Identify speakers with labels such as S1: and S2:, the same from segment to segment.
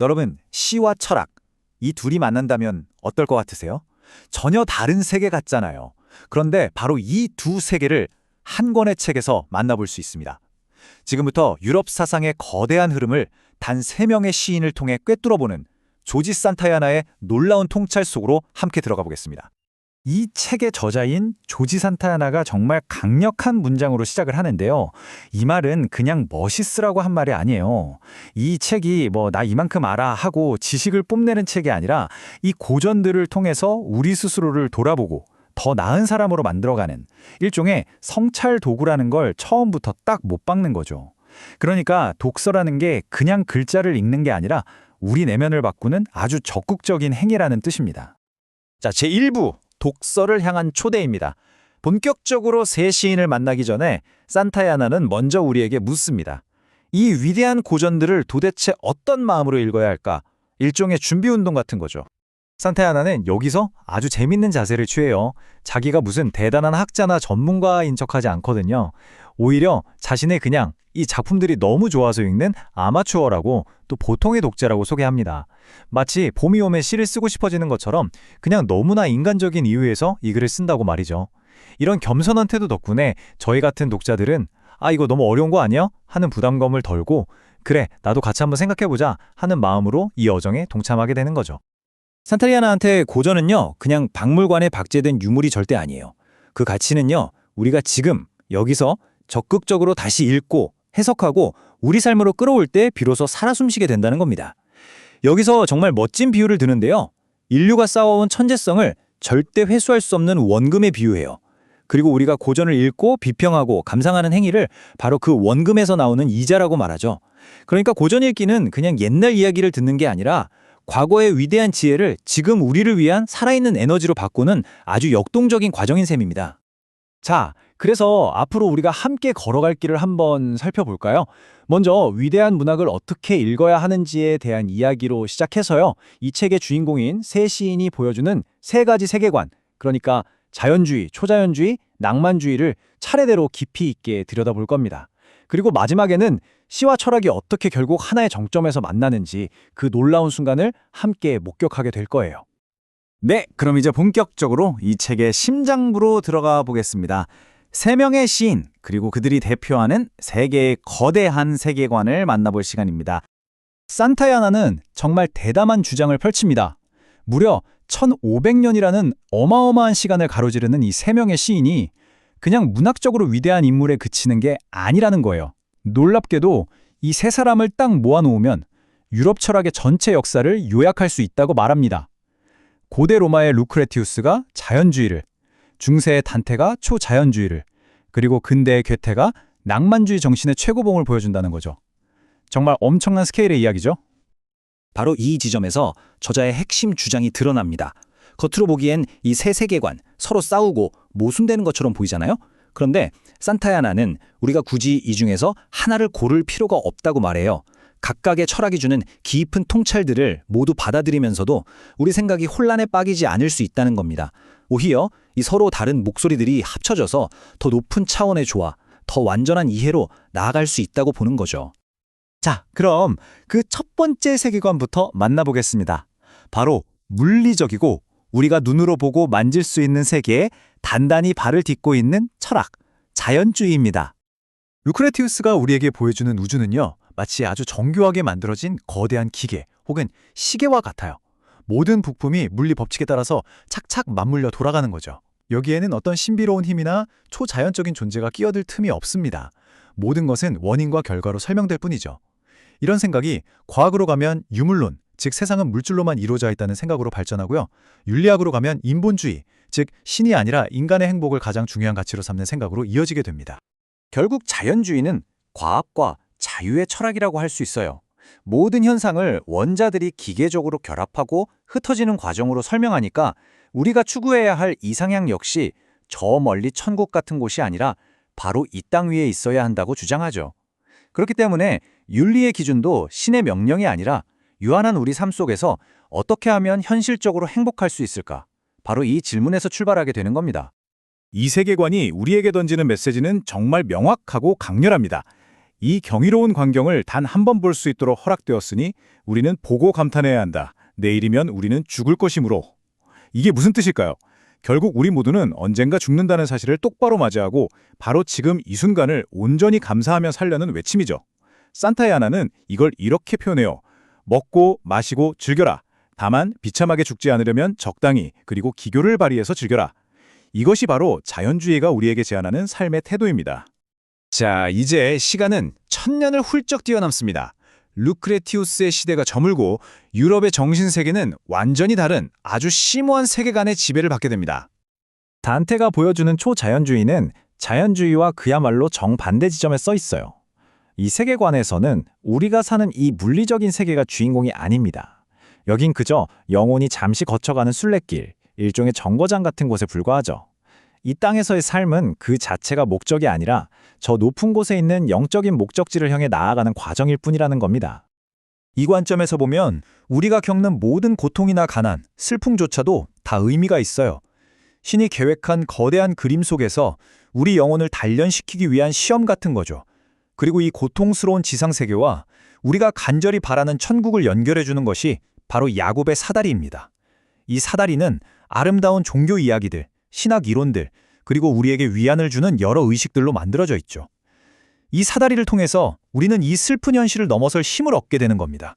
S1: 여러분, 시와 철학, 이 둘이 만난다면 어떨 것 같으세요? 전혀 다른 세계 같잖아요. 그런데 바로 이 두 세계를 한 권의 책에서 만나볼 수 있습니다. 지금부터 유럽 사상의 거대한 흐름을 단 3명의 시인을 통해 꿰뚫어보는 조지 산타야나의 놀라운 통찰 속으로 함께 들어가 보겠습니다. 이 책의 저자인 조지 산타야나가 정말 강력한 문장으로 시작을 하는데요. 이 말은 그냥 멋있으라고 한 말이 아니에요. 이 책이 나 이만큼 알아 하고 지식을 뽐내는 책이 아니라 이 고전들을 통해서 우리 스스로를 돌아보고 더 나은 사람으로 만들어가는 일종의 성찰 도구라는 걸 처음부터 딱 못 박는 거죠. 그러니까 독서라는 게 그냥 글자를 읽는 게 아니라 우리 내면을 바꾸는 아주 적극적인 행위라는 뜻입니다. 자, 제1부 독서를 향한 초대입니다. 본격적으로 새 시인을 만나기 전에 산타야나는 먼저 우리에게 묻습니다. 이 위대한 고전들을 도대체 어떤 마음으로 읽어야 할까? 일종의 준비운동 같은 거죠. 산타야나는 여기서 아주 재밌는 자세를 취해요. 자기가 무슨 대단한 학자나 전문가인 척하지 않거든요. 오히려 자신의 그냥 이 작품들이 너무 좋아서 읽는 아마추어라고 또 보통의 독자라고 소개합니다. 마치 봄이 오면 시를 쓰고 싶어지는 것처럼 그냥 너무나 인간적인 이유에서 이 글을 쓴다고 말이죠. 이런 겸손한 태도 덕분에 저희 같은 독자들은 이거 너무 어려운 거 아니야? 하는 부담감을 덜고 그래, 나도 같이 한번 생각해보자 하는 마음으로 이 여정에 동참하게 되는 거죠. 산타야나한테 고전은요, 그냥 박물관에 박제된 유물이 절대 아니에요. 그 가치는요, 우리가 지금 여기서 적극적으로 다시 읽고 해석하고 우리 삶으로 끌어올 때 비로소 살아 숨쉬게 된다는 겁니다. 여기서 정말 멋진 비유를 드는데요. 인류가 쌓아온 천재성을 절대 회수할 수 없는 원금에 비유해요. 그리고 우리가 고전을 읽고 비평하고 감상하는 행위를 바로 그 원금에서 나오는 이자라고 말하죠. 그러니까 고전 읽기는 그냥 옛날 이야기를 듣는 게 아니라 과거의 위대한 지혜를 지금 우리를 위한 살아있는 에너지로 바꾸는 아주 역동적인 과정인 셈입니다. 자, 그래서 앞으로 우리가 함께 걸어갈 길을 한번 살펴볼까요? 먼저 위대한 문학을 어떻게 읽어야 하는지에 대한 이야기로 시작해서요. 이 책의 주인공인 세 시인이 보여주는 3가지 세계관, 그러니까 자연주의, 초자연주의, 낭만주의를 차례대로 깊이 있게 들여다볼 겁니다. 그리고 마지막에는 시와 철학이 어떻게 결국 하나의 정점에서 만나는지 그 놀라운 순간을 함께 목격하게 될 거예요. 네, 그럼 이제 본격적으로 이 책의 심장부로 들어가 보겠습니다. 3명의 시인, 그리고 그들이 대표하는 세계의 거대한 세계관을 만나볼 시간입니다. 산타야나는 정말 대담한 주장을 펼칩니다. 무려 1500년이라는 어마어마한 시간을 가로지르는 이 3명의 시인이 그냥 문학적으로 위대한 인물에 그치는 게 아니라는 거예요. 놀랍게도 이 3사람을 딱 모아놓으면 유럽 철학의 전체 역사를 요약할 수 있다고 말합니다. 고대 로마의 루크레티우스가 자연주의를, 중세의 단테가 초자연주의를, 그리고 근대의 괴테가 낭만주의 정신의 최고봉을 보여준다는 거죠. 정말 엄청난 스케일의 이야기죠. 바로 이 지점에서 저자의 핵심 주장이 드러납니다. 겉으로 보기엔 이 세 세계관 서로 싸우고 모순되는 것처럼 보이잖아요. 그런데 산타야나는 우리가 굳이 이 중에서 하나를 고를 필요가 없다고 말해요. 각각의 철학이 주는 깊은 통찰들을 모두 받아들이면서도 우리 생각이 혼란에 빠지지 않을 수 있다는 겁니다. 오히려 이 서로 다른 목소리들이 합쳐져서 더 높은 차원의 조화, 더 완전한 이해로 나아갈 수 있다고 보는 거죠. 자, 그럼 그 첫 번째 세계관부터 만나보겠습니다. 바로 물리적이고 우리가 눈으로 보고 만질 수 있는 세계에 단단히 발을 딛고 있는 철학, 자연주의입니다. 루크레티우스가 우리에게 보여주는 우주는요, 마치 아주 정교하게 만들어진 거대한 기계 혹은 시계와 같아요. 모든 부품이 물리 법칙에 따라서 착착 맞물려 돌아가는 거죠. 여기에는 어떤 신비로운 힘이나 초자연적인 존재가 끼어들 틈이 없습니다. 모든 것은 원인과 결과로 설명될 뿐이죠. 이런 생각이 과학으로 가면 유물론, 즉 세상은 물질로만 이루어져 있다는 생각으로 발전하고요. 윤리학으로 가면 인본주의, 즉 신이 아니라 인간의 행복을 가장 중요한 가치로 삼는 생각으로 이어지게 됩니다. 결국 자연주의는 과학과 자유의 철학이라고 할 수 있어요. 모든 현상을 원자들이 기계적으로 결합하고 흩어지는 과정으로 설명하니까 우리가 추구해야 할 이상향 역시 저 멀리 천국 같은 곳이 아니라 바로 이 땅 위에 있어야 한다고 주장하죠. 그렇기 때문에 윤리의 기준도 신의 명령이 아니라 유한한 우리 삶 속에서 어떻게 하면 현실적으로 행복할 수 있을까? 바로 이 질문에서 출발하게 되는 겁니다. 이 세계관이 우리에게 던지는 메시지는 정말 명확하고 강렬합니다.
S2: 이 경이로운 광경을 단 한 번 볼 수 있도록 허락되었으니 우리는 보고 감탄해야 한다. 내일이면 우리는 죽을 것이므로. 이게 무슨 뜻일까요? 결국 우리 모두는 언젠가 죽는다는 사실을 똑바로 맞이하고 바로 지금 이 순간을 온전히 감사하며 살려는 외침이죠. 산타의 아나는 이걸 이렇게 표현해요. 먹고 마시고 즐겨라. 다만 비참하게 죽지 않으려면 적당히 그리고 기교를 발휘해서 즐겨라. 이것이 바로 자연주의가 우리에게 제안하는 삶의 태도입니다.
S3: 자, 이제 시간은 1000년을 훌쩍 뛰어넘습니다. 루크레티우스의 시대가 저물고 유럽의 정신세계는 완전히 다른 아주 심오한 세계관의 지배를 받게 됩니다.
S1: 단테가 보여주는 초자연주의는 자연주의와 그야말로 정반대 지점에 써 있어요. 이 세계관에서는 우리가 사는 이 물리적인 세계가 주인공이 아닙니다. 여긴 그저 영혼이 잠시 거쳐가는 순례길, 일종의 정거장 같은 곳에 불과하죠. 이 땅에서의 삶은 그 자체가 목적이 아니라 저 높은 곳에 있는 영적인 목적지를 향해 나아가는 과정일 뿐이라는 겁니다. 이 관점에서 보면 우리가 겪는 모든 고통이나 가난, 슬픔조차도 다 의미가 있어요. 신이 계획한 거대한 그림 속에서 우리 영혼을 단련시키기 위한 시험 같은 거죠. 그리고 이 고통스러운 지상세계와 우리가 간절히 바라는 천국을 연결해주는 것이 바로 야곱의 사다리입니다. 이 사다리는 아름다운 종교 이야기들, 신학 이론들, 그리고 우리에게 위안을 주는 여러 의식들로 만들어져 있죠. 이 사다리를 통해서 우리는 이 슬픈 현실을 넘어설 힘을 얻게 되는 겁니다.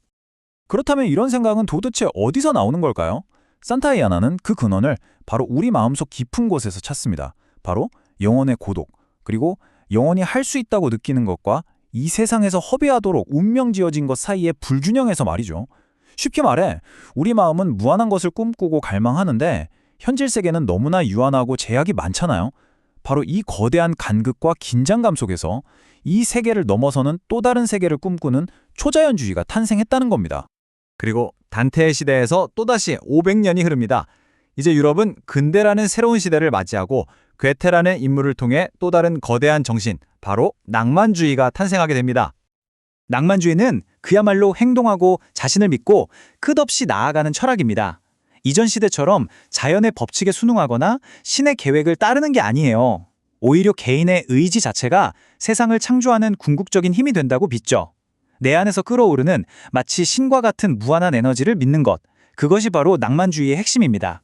S1: 그렇다면 이런 생각은 도대체 어디서 나오는 걸까요? 산타의 아나는 그 근원을 바로 우리 마음속 깊은 곳에서 찾습니다. 바로 영혼의 고독, 그리고 영혼이 할 수 있다고 느끼는 것과 이 세상에서 허비하도록 운명 지어진 것 사이의 불균형에서 말이죠. 쉽게 말해 우리 마음은 무한한 것을 꿈꾸고 갈망하는데 현실 세계는 너무나 유한하고 제약이 많잖아요. 바로 이 거대한 간극과 긴장감 속에서 이 세계를 넘어서는 또 다른 세계를 꿈꾸는 초자연주의가 탄생했다는 겁니다. 그리고 단테의 시대에서 또다시 500년이 흐릅니다. 이제 유럽은 근대라는 새로운 시대를 맞이하고 괴테라는 인물을 통해 또 다른 거대한 정신, 바로 낭만주의가 탄생하게 됩니다. 낭만주의는 그야말로 행동하고 자신을 믿고 끝없이 나아가는 철학입니다. 이전 시대처럼 자연의 법칙에 순응하거나 신의 계획을 따르는 게 아니에요. 오히려 개인의 의지 자체가 세상을 창조하는 궁극적인 힘이 된다고 믿죠. 내 안에서 끓어오르는 마치 신과 같은 무한한 에너지를 믿는 것, 그것이 바로 낭만주의의 핵심입니다.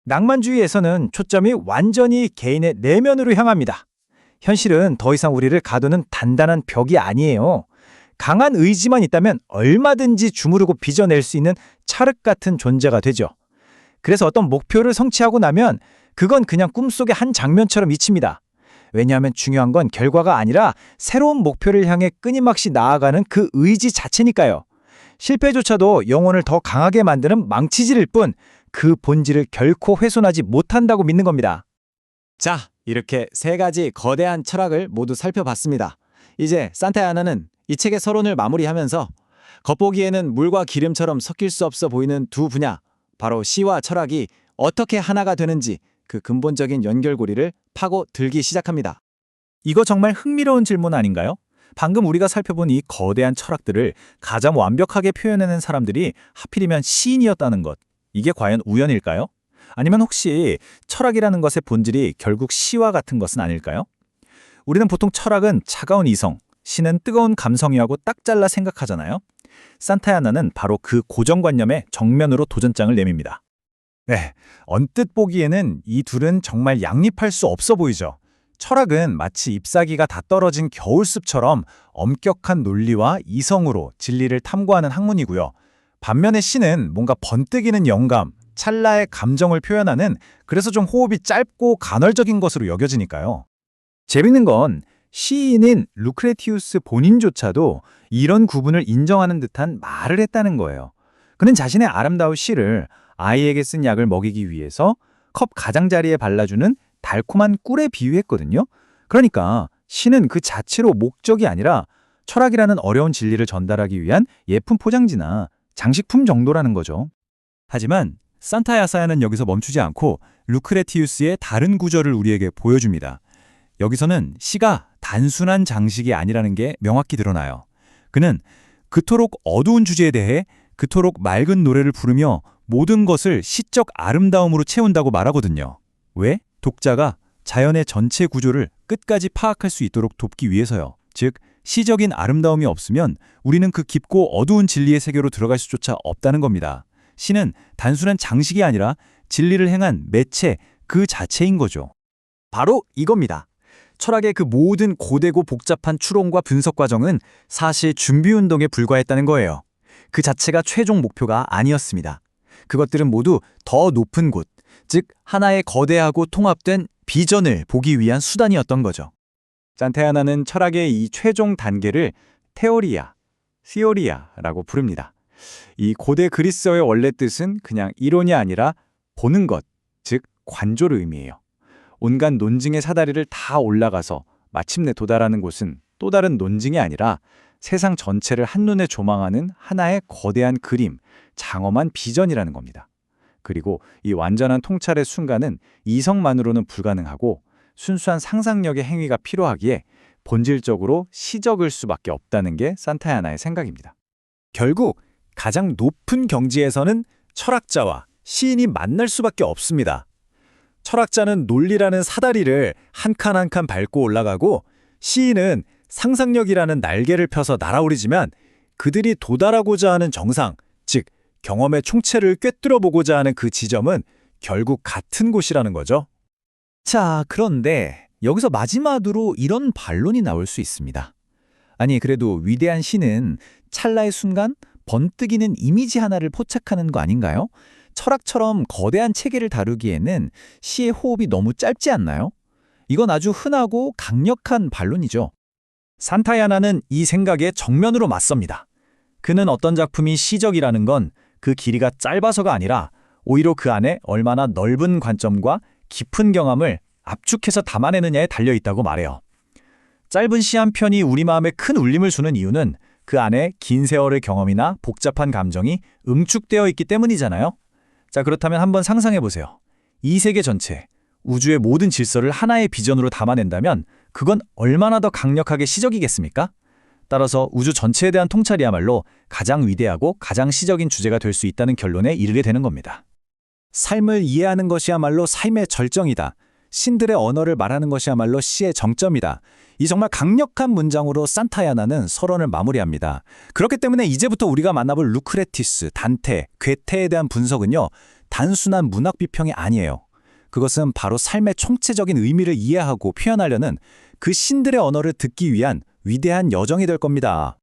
S1: 낭만주의에서는 초점이 완전히 개인의 내면으로 향합니다. 현실은 더 이상 우리를 가두는 단단한 벽이 아니에요. 강한 의지만 있다면 얼마든지 주무르고 빚어낼 수 있는 찰흙 같은 존재가 되죠. 그래서 어떤 목표를 성취하고 나면 그건 그냥 꿈속의 한 장면처럼 미칩니다. 왜냐하면 중요한 건 결과가 아니라 새로운 목표를 향해 끊임없이 나아가는 그 의지 자체니까요. 실패조차도 영혼을 더 강하게 만드는 망치질일 뿐 그 본질을 결코 훼손하지 못한다고 믿는 겁니다. 자, 이렇게 세 가지 거대한 철학을 모두 살펴봤습니다. 이제 산타의 아나는 이 책의 서론을 마무리하면서 겉보기에는 물과 기름처럼 섞일 수 없어 보이는 두 분야, 바로 시와 철학이 어떻게 하나가 되는지 그 근본적인 연결고리를 파고 들기 시작합니다. 이거 정말 흥미로운 질문 아닌가요? 방금 우리가 살펴본 이 거대한 철학들을 가장 완벽하게 표현해낸 사람들이 하필이면 시인이었다는 것. 이게 과연 우연일까요? 아니면 혹시 철학이라는 것의 본질이 결국 시와 같은 것은 아닐까요? 우리는 보통 철학은 차가운 이성, 시는 뜨거운 감성이라고 딱 잘라 생각하잖아요. 산타의 아나는 바로 그 고정관념에 정면으로 도전장을 내밉니다. 네, 언뜻 보기에는 이 둘은 정말 양립할 수 없어 보이죠. 철학은 마치 잎사귀가 다 떨어진 겨울숲처럼 엄격한 논리와 이성으로 진리를 탐구하는 학문이고요. 반면에 시는 뭔가 번뜩이는 영감, 찰나의 감정을 표현하는, 그래서 좀 호흡이 짧고 간헐적인 것으로 여겨지니까요. 재밌는 건 시인인 루크레티우스 본인조차도 이런 구분을 인정하는 듯한 말을 했다는 거예요. 그는 자신의 아름다운 시를 아이에게 쓴 약을 먹이기 위해서 컵 가장자리에 발라주는 달콤한 꿀에 비유했거든요. 그러니까 시는 그 자체로 목적이 아니라 철학이라는 어려운 진리를 전달하기 위한 예쁜 포장지나 장식품 정도라는 거죠. 하지만 산타의 아사야는 여기서 멈추지 않고 루크레티우스의 다른 구절을 우리에게 보여줍니다. 여기서는 시가 단순한 장식이 아니라는 게 명확히 드러나요. 그는 그토록 어두운 주제에 대해 그토록 맑은 노래를 부르며 모든 것을 시적 아름다움으로 채운다고 말하거든요. 왜? 독자가 자연의 전체 구조를 끝까지 파악할 수 있도록 돕기 위해서요. 즉,
S2: 시적인 아름다움이 없으면 우리는 그 깊고 어두운 진리의 세계로 들어갈 수조차 없다는 겁니다. 시는 단순한 장식이 아니라 진리를 행한 매체 그 자체인 거죠.
S1: 바로 이겁니다. 철학의 그 모든 고되고 복잡한 추론과 분석 과정은 사실 준비운동에 불과했다는 거예요. 그 자체가 최종 목표가 아니었습니다. 그것들은 모두 더 높은 곳, 즉 하나의 거대하고 통합된 비전을 보기 위한 수단이었던 거죠. 산타야나는 철학의 이 최종 단계를 테오리아, 시오리아라고 부릅니다. 이 고대 그리스어의 원래 뜻은 그냥 이론이 아니라 보는 것, 즉 관조를 의미해요. 온갖 논증의 사다리를 다 올라가서 마침내 도달하는 곳은 또 다른 논증이 아니라 세상 전체를 한눈에 조망하는 하나의 거대한 그림, 장엄한 비전이라는 겁니다. 그리고 이 완전한 통찰의 순간은 이성만으로는 불가능하고 순수한 상상력의 행위가 필요하기에 본질적으로 시적일 수밖에 없다는 게 산타야나의 생각입니다. 결국 가장 높은 경지에서는 철학자와 시인이 만날 수밖에 없습니다. 철학자는 논리라는 사다리를 한 칸 한 칸 밟고 올라가고 시인은 상상력이라는 날개를 펴서 날아오르지만 그들이 도달하고자 하는 정상, 즉 경험의 총체를 꿰뚫어 보고자 하는 그 지점은 결국 같은 곳이라는 거죠. 자, 그런데 여기서 마지막으로 이런 반론이 나올 수 있습니다. 아니, 그래도 위대한 시는 찰나의 순간 번뜩이는 이미지 하나를 포착하는 거 아닌가요? 철학처럼 거대한 체계를 다루기에는 시의 호흡이 너무 짧지 않나요? 이건 아주 흔하고 강력한 반론이죠. 산타야나는 이 생각에 정면으로 맞섭니다. 그는 어떤 작품이 시적이라는 건 그 길이가 짧아서가 아니라 오히려 그 안에 얼마나 넓은 관점과 깊은 경험을 압축해서 담아내느냐에 달려있다고 말해요. 짧은 시 한 편이 우리 마음에 큰 울림을 주는 이유는 그 안에 긴 세월의 경험이나 복잡한 감정이 응축되어 있기 때문이잖아요. 자, 그렇다면 한번 상상해 보세요. 이 세계 전체, 우주의 모든 질서를 하나의 비전으로 담아낸다면 그건 얼마나 더 강력하게 시적이겠습니까? 따라서 우주 전체에 대한 통찰이야말로 가장 위대하고 가장 시적인 주제가 될 수 있다는 결론에 이르게 되는 겁니다. 삶을 이해하는 것이야말로 삶의 절정이다. 신들의 언어를 말하는 것이야말로 시의 정점이다. 이 정말 강력한 문장으로 산타야나는 서론을 마무리합니다. 그렇기 때문에 이제부터 우리가 만나볼 루크레티스, 단테, 괴테에 대한 분석은요, 단순한 문학 비평이 아니에요. 그것은 바로 삶의 총체적인 의미를 이해하고 표현하려는 그 신들의 언어를 듣기 위한 위대한 여정이 될 겁니다.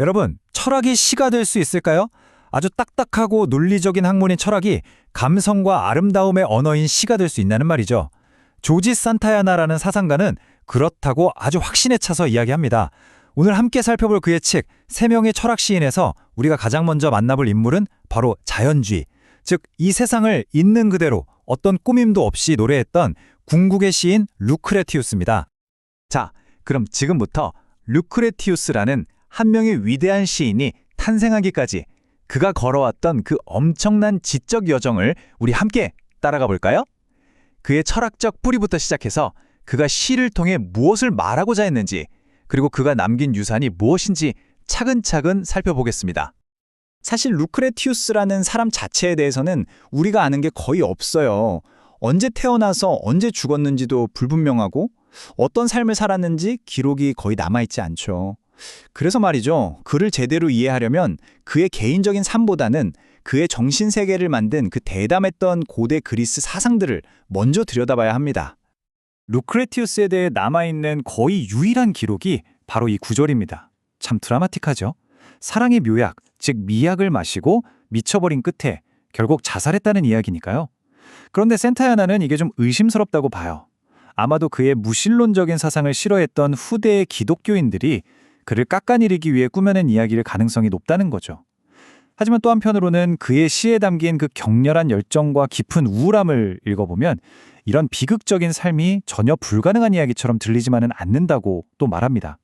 S1: 여러분, 철학이 시가 될 수 있을까요? 아주 딱딱하고 논리적인 학문인 철학이 감성과 아름다움의 언어인 시가 될 수 있다는 말이죠. 조지 산타야나라는 사상가는 그렇다고 아주 확신에 차서 이야기합니다. 오늘 함께 살펴볼 그의 책 세 명의 철학 시인에서 우리가 가장 먼저 만나볼 인물은 바로 자연주의, 즉 이 세상을 있는 그대로 어떤 꾸밈도 없이 노래했던 궁극의 시인 루크레티우스입니다. 자, 그럼 지금부터 루크레티우스라는 한 명의 위대한 시인이 탄생하기까지 그가 걸어왔던 그 엄청난 지적 여정을 우리 함께 따라가 볼까요? 그의 철학적 뿌리부터 시작해서 그가 시를 통해 무엇을 말하고자 했는지, 그리고 그가 남긴 유산이 무엇인지 차근차근 살펴보겠습니다. 사실 루크레티우스라는 사람 자체에 대해서는 우리가 아는 게 거의 없어요. 언제 태어나서 언제 죽었는지도 불분명하고 어떤 삶을 살았는지 기록이 거의 남아있지 않죠. 그래서 말이죠. 그를 제대로 이해하려면 그의 개인적인 삶보다는 그의 정신세계를 만든 그 대담했던 고대 그리스 사상들을 먼저 들여다봐야 합니다. 루크레티우스에 대해 남아있는 거의 유일한 기록이 바로 이 구절입니다. 참 드라마틱하죠? 사랑의 묘약, 즉 미약을 마시고 미쳐버린 끝에 결국 자살했다는 이야기니까요. 그런데 산타야나는 이게 좀 의심스럽다고 봐요. 아마도 그의 무신론적인 사상을 싫어했던 후대의 기독교인들이 그를 깎아내리기 위해 꾸며낸 이야기일 가능성이 높다는 거죠. 하지만 또 한편으로는 그의 시에 담긴 그 격렬한 열정과 깊은 우울함을 읽어보면 이런 비극적인 삶이 전혀 불가능한 이야기처럼 들리지만은 않는다고 또 말합니다.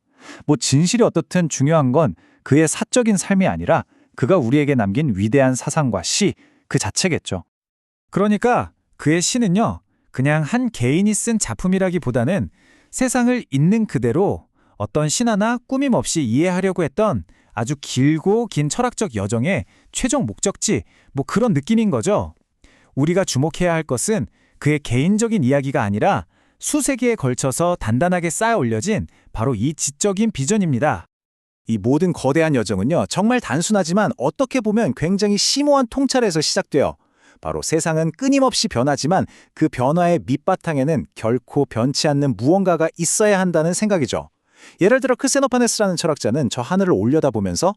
S1: 뭐 진실이 어떻든 중요한 건 그의 사적인 삶이 아니라 그가 우리에게 남긴 위대한 사상과 시 그 자체겠죠. 그러니까 그의 시는요, 그냥 한 개인이 쓴 작품이라기보다는 세상을 있는 그대로 어떤 신화나 꾸밈 없이 이해하려고 했던 아주 길고 긴 철학적 여정의 최종 목적지, 뭐 그런 느낌인 거죠. 우리가 주목해야 할 것은 그의 개인적인 이야기가 아니라
S4: 수세기에 걸쳐서 단단하게 쌓여 올려진 바로 이 지적인 비전입니다.
S2: 이 모든 거대한 여정은요, 정말 단순하지만 어떻게 보면 굉장히 심오한 통찰에서 시작돼요. 바로 세상은 끊임없이 변하지만 그 변화의 밑바탕에는 결코 변치 않는 무언가가 있어야 한다는 생각이죠. 예를 들어 크세노파네스라는 철학자는 저 하늘을 올려다보면서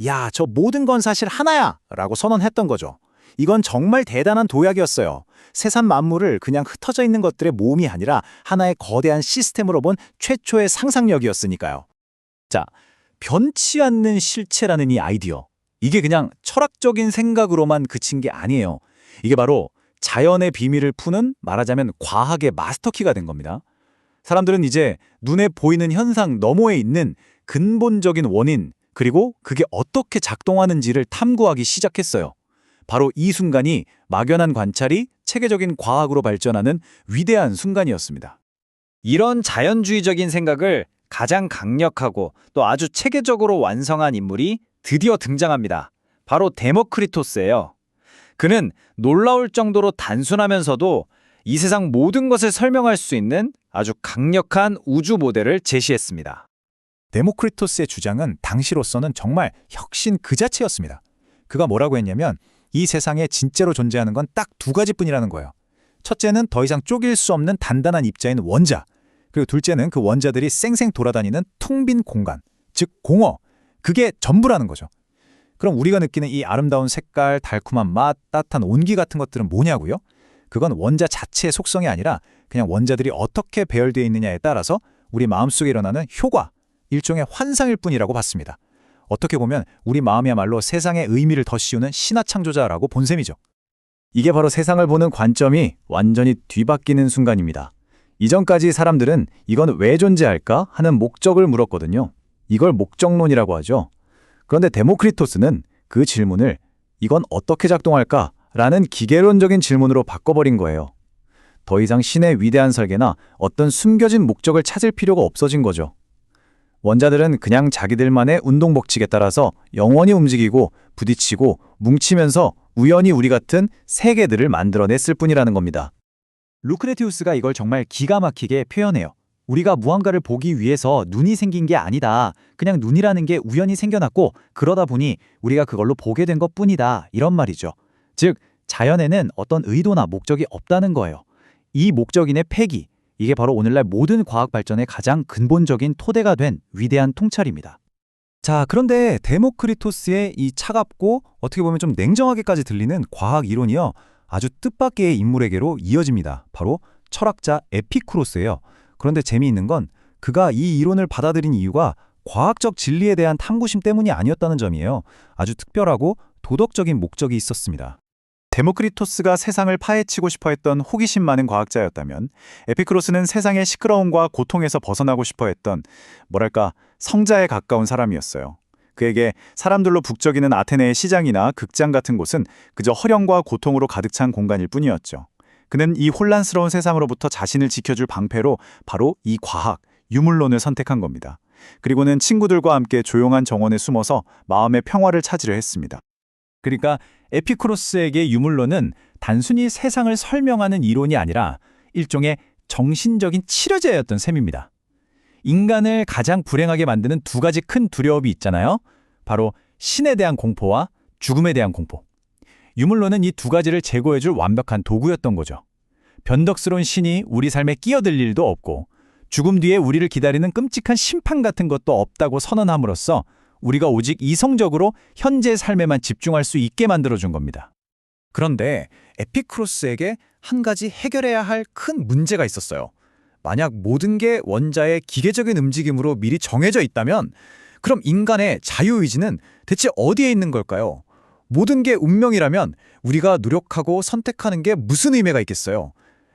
S2: 야, 저 모든 건 사실 하나야! 라고 선언했던 거죠. 이건 정말 대단한 도약이었어요. 세상 만물을 그냥 흩어져 있는 것들의 모음이 아니라 하나의 거대한 시스템으로 본 최초의 상상력이었으니까요.
S1: 자, 변치 않는 실체라는 이 아이디어. 이게 그냥 철학적인 생각으로만 그친 게 아니에요. 이게 바로 자연의 비밀을 푸는 말하자면 과학의 마스터키가 된 겁니다. 사람들은 이제 눈에 보이는 현상 너머에 있는 근본적인 원인, 그리고 그게 어떻게 작동하는지를 탐구하기 시작했어요. 바로 이 순간이 막연한 관찰이 체계적인 과학으로 발전하는 위대한 순간이었습니다.
S3: 이런 자연주의적인 생각을 가장 강력하고 또 아주 체계적으로 완성한 인물이 드디어 등장합니다. 바로 데모크리토스예요. 그는 놀라울 정도로 단순하면서도 이 세상 모든 것을 설명할 수 있는 아주 강력한 우주 모델을 제시했습니다.
S2: 데모크리토스의 주장은 당시로서는 정말 혁신 그 자체였습니다. 그가 뭐라고 했냐면 이 세상에 진짜로 존재하는 건 딱 두 가지뿐이라는 거예요. 첫째는 더 이상 쪼갤 수 없는 단단한 입자인 원자, 그리고 둘째는 그 원자들이 쌩쌩 돌아다니는 텅 빈 공간, 즉 공허, 그게 전부라는 거죠. 그럼 우리가 느끼는 이 아름다운 색깔, 달콤한 맛, 따뜻한 온기 같은 것들은 뭐냐고요? 그건 원자 자체의 속성이 아니라 그냥 원자들이 어떻게 배열되어 있느냐에 따라서 우리 마음속에 일어나는 효과, 일종의 환상일 뿐이라고 봤습니다. 어떻게 보면 우리 마음이야말로 세상의 의미를 더 씌우는 신화 창조자라고 본 셈이죠. 이게 바로 세상을 보는 관점이 완전히 뒤바뀌는 순간입니다. 이전까지 사람들은 이건 왜 존재할까 하는 목적을 물었거든요. 이걸 목적론이라고 하죠. 그런데 데모크리토스는 그 질문을 이건 어떻게 작동할까? 라는 기계론적인 질문으로 바꿔버린 거예요. 더 이상 신의 위대한 설계나 어떤 숨겨진 목적을 찾을 필요가 없어진 거죠. 원자들은 그냥 자기들만의 운동법칙에 따라서 영원히 움직이고 부딪히고 뭉치면서 우연히 우리 같은 세계들을 만들어냈을 뿐이라는 겁니다.
S1: 루크레티우스가 이걸 정말 기가 막히게 표현해요. 우리가 무언가를 보기 위해서 눈이 생긴 게 아니다. 그냥 눈이라는 게 우연히 생겨났고 그러다 보니 우리가 그걸로 보게 된 것뿐이다. 이런 말이죠. 즉, 자연에는 어떤 의도나 목적이 없다는 거예요. 이 목적인의 폐기, 이게 바로 오늘날 모든 과학 발전의 가장 근본적인 토대가 된 위대한 통찰입니다. 자, 그런데 데모크리토스의 이 차갑고 어떻게 보면 좀 냉정하게까지 들리는 과학 이론이요, 아주 뜻밖의 인물에게로 이어집니다. 바로 철학자 에피쿠로스예요. 그런데 재미있는 건 그가 이 이론을 받아들인 이유가 과학적 진리에 대한 탐구심 때문이 아니었다는 점이에요. 아주 특별하고 도덕적인 목적이 있었습니다. 데모크리토스가 세상을 파헤치고 싶어 했던 호기심 많은 과학자였다면 에피쿠로스는 세상의 시끄러움과 고통에서 벗어나고 싶어 했던 뭐랄까 성자에 가까운 사람이었어요. 그에게 사람들로 북적이는 아테네의 시장이나 극장 같은 곳은 그저 허령과 고통으로 가득 찬 공간일 뿐이었죠. 그는 이 혼란스러운 세상으로부터 자신을 지켜줄 방패로 바로 이 과학, 유물론을 선택한 겁니다. 그리고는 친구들과 함께 조용한 정원에 숨어서 마음의 평화를 찾으려 했습니다. 그러니까 에피쿠로스에게 유물론은 단순히 세상을 설명하는 이론이 아니라 일종의 정신적인 치료제였던 셈입니다. 인간을 가장 불행하게 만드는 두 가지 큰 두려움이 있잖아요. 바로 신에 대한 공포와 죽음에 대한 공포. 유물론은 이 두 가지를 제거해줄 완벽한 도구였던 거죠. 변덕스러운 신이 우리 삶에 끼어들 일도 없고 죽음 뒤에 우리를 기다리는 끔찍한 심판 같은 것도 없다고 선언함으로써 우리가 오직 이성적으로 현재의 삶에만 집중할 수 있게 만들어준 겁니다. 그런데 에피쿠로스에게 한 가지 해결해야 할 큰 문제가 있었어요. 만약 모든 게 원자의 기계적인 움직임으로 미리 정해져 있다면 그럼 인간의 자유의지는 대체 어디에 있는 걸까요? 모든 게 운명이라면 우리가 노력하고 선택하는 게 무슨 의미가 있겠어요?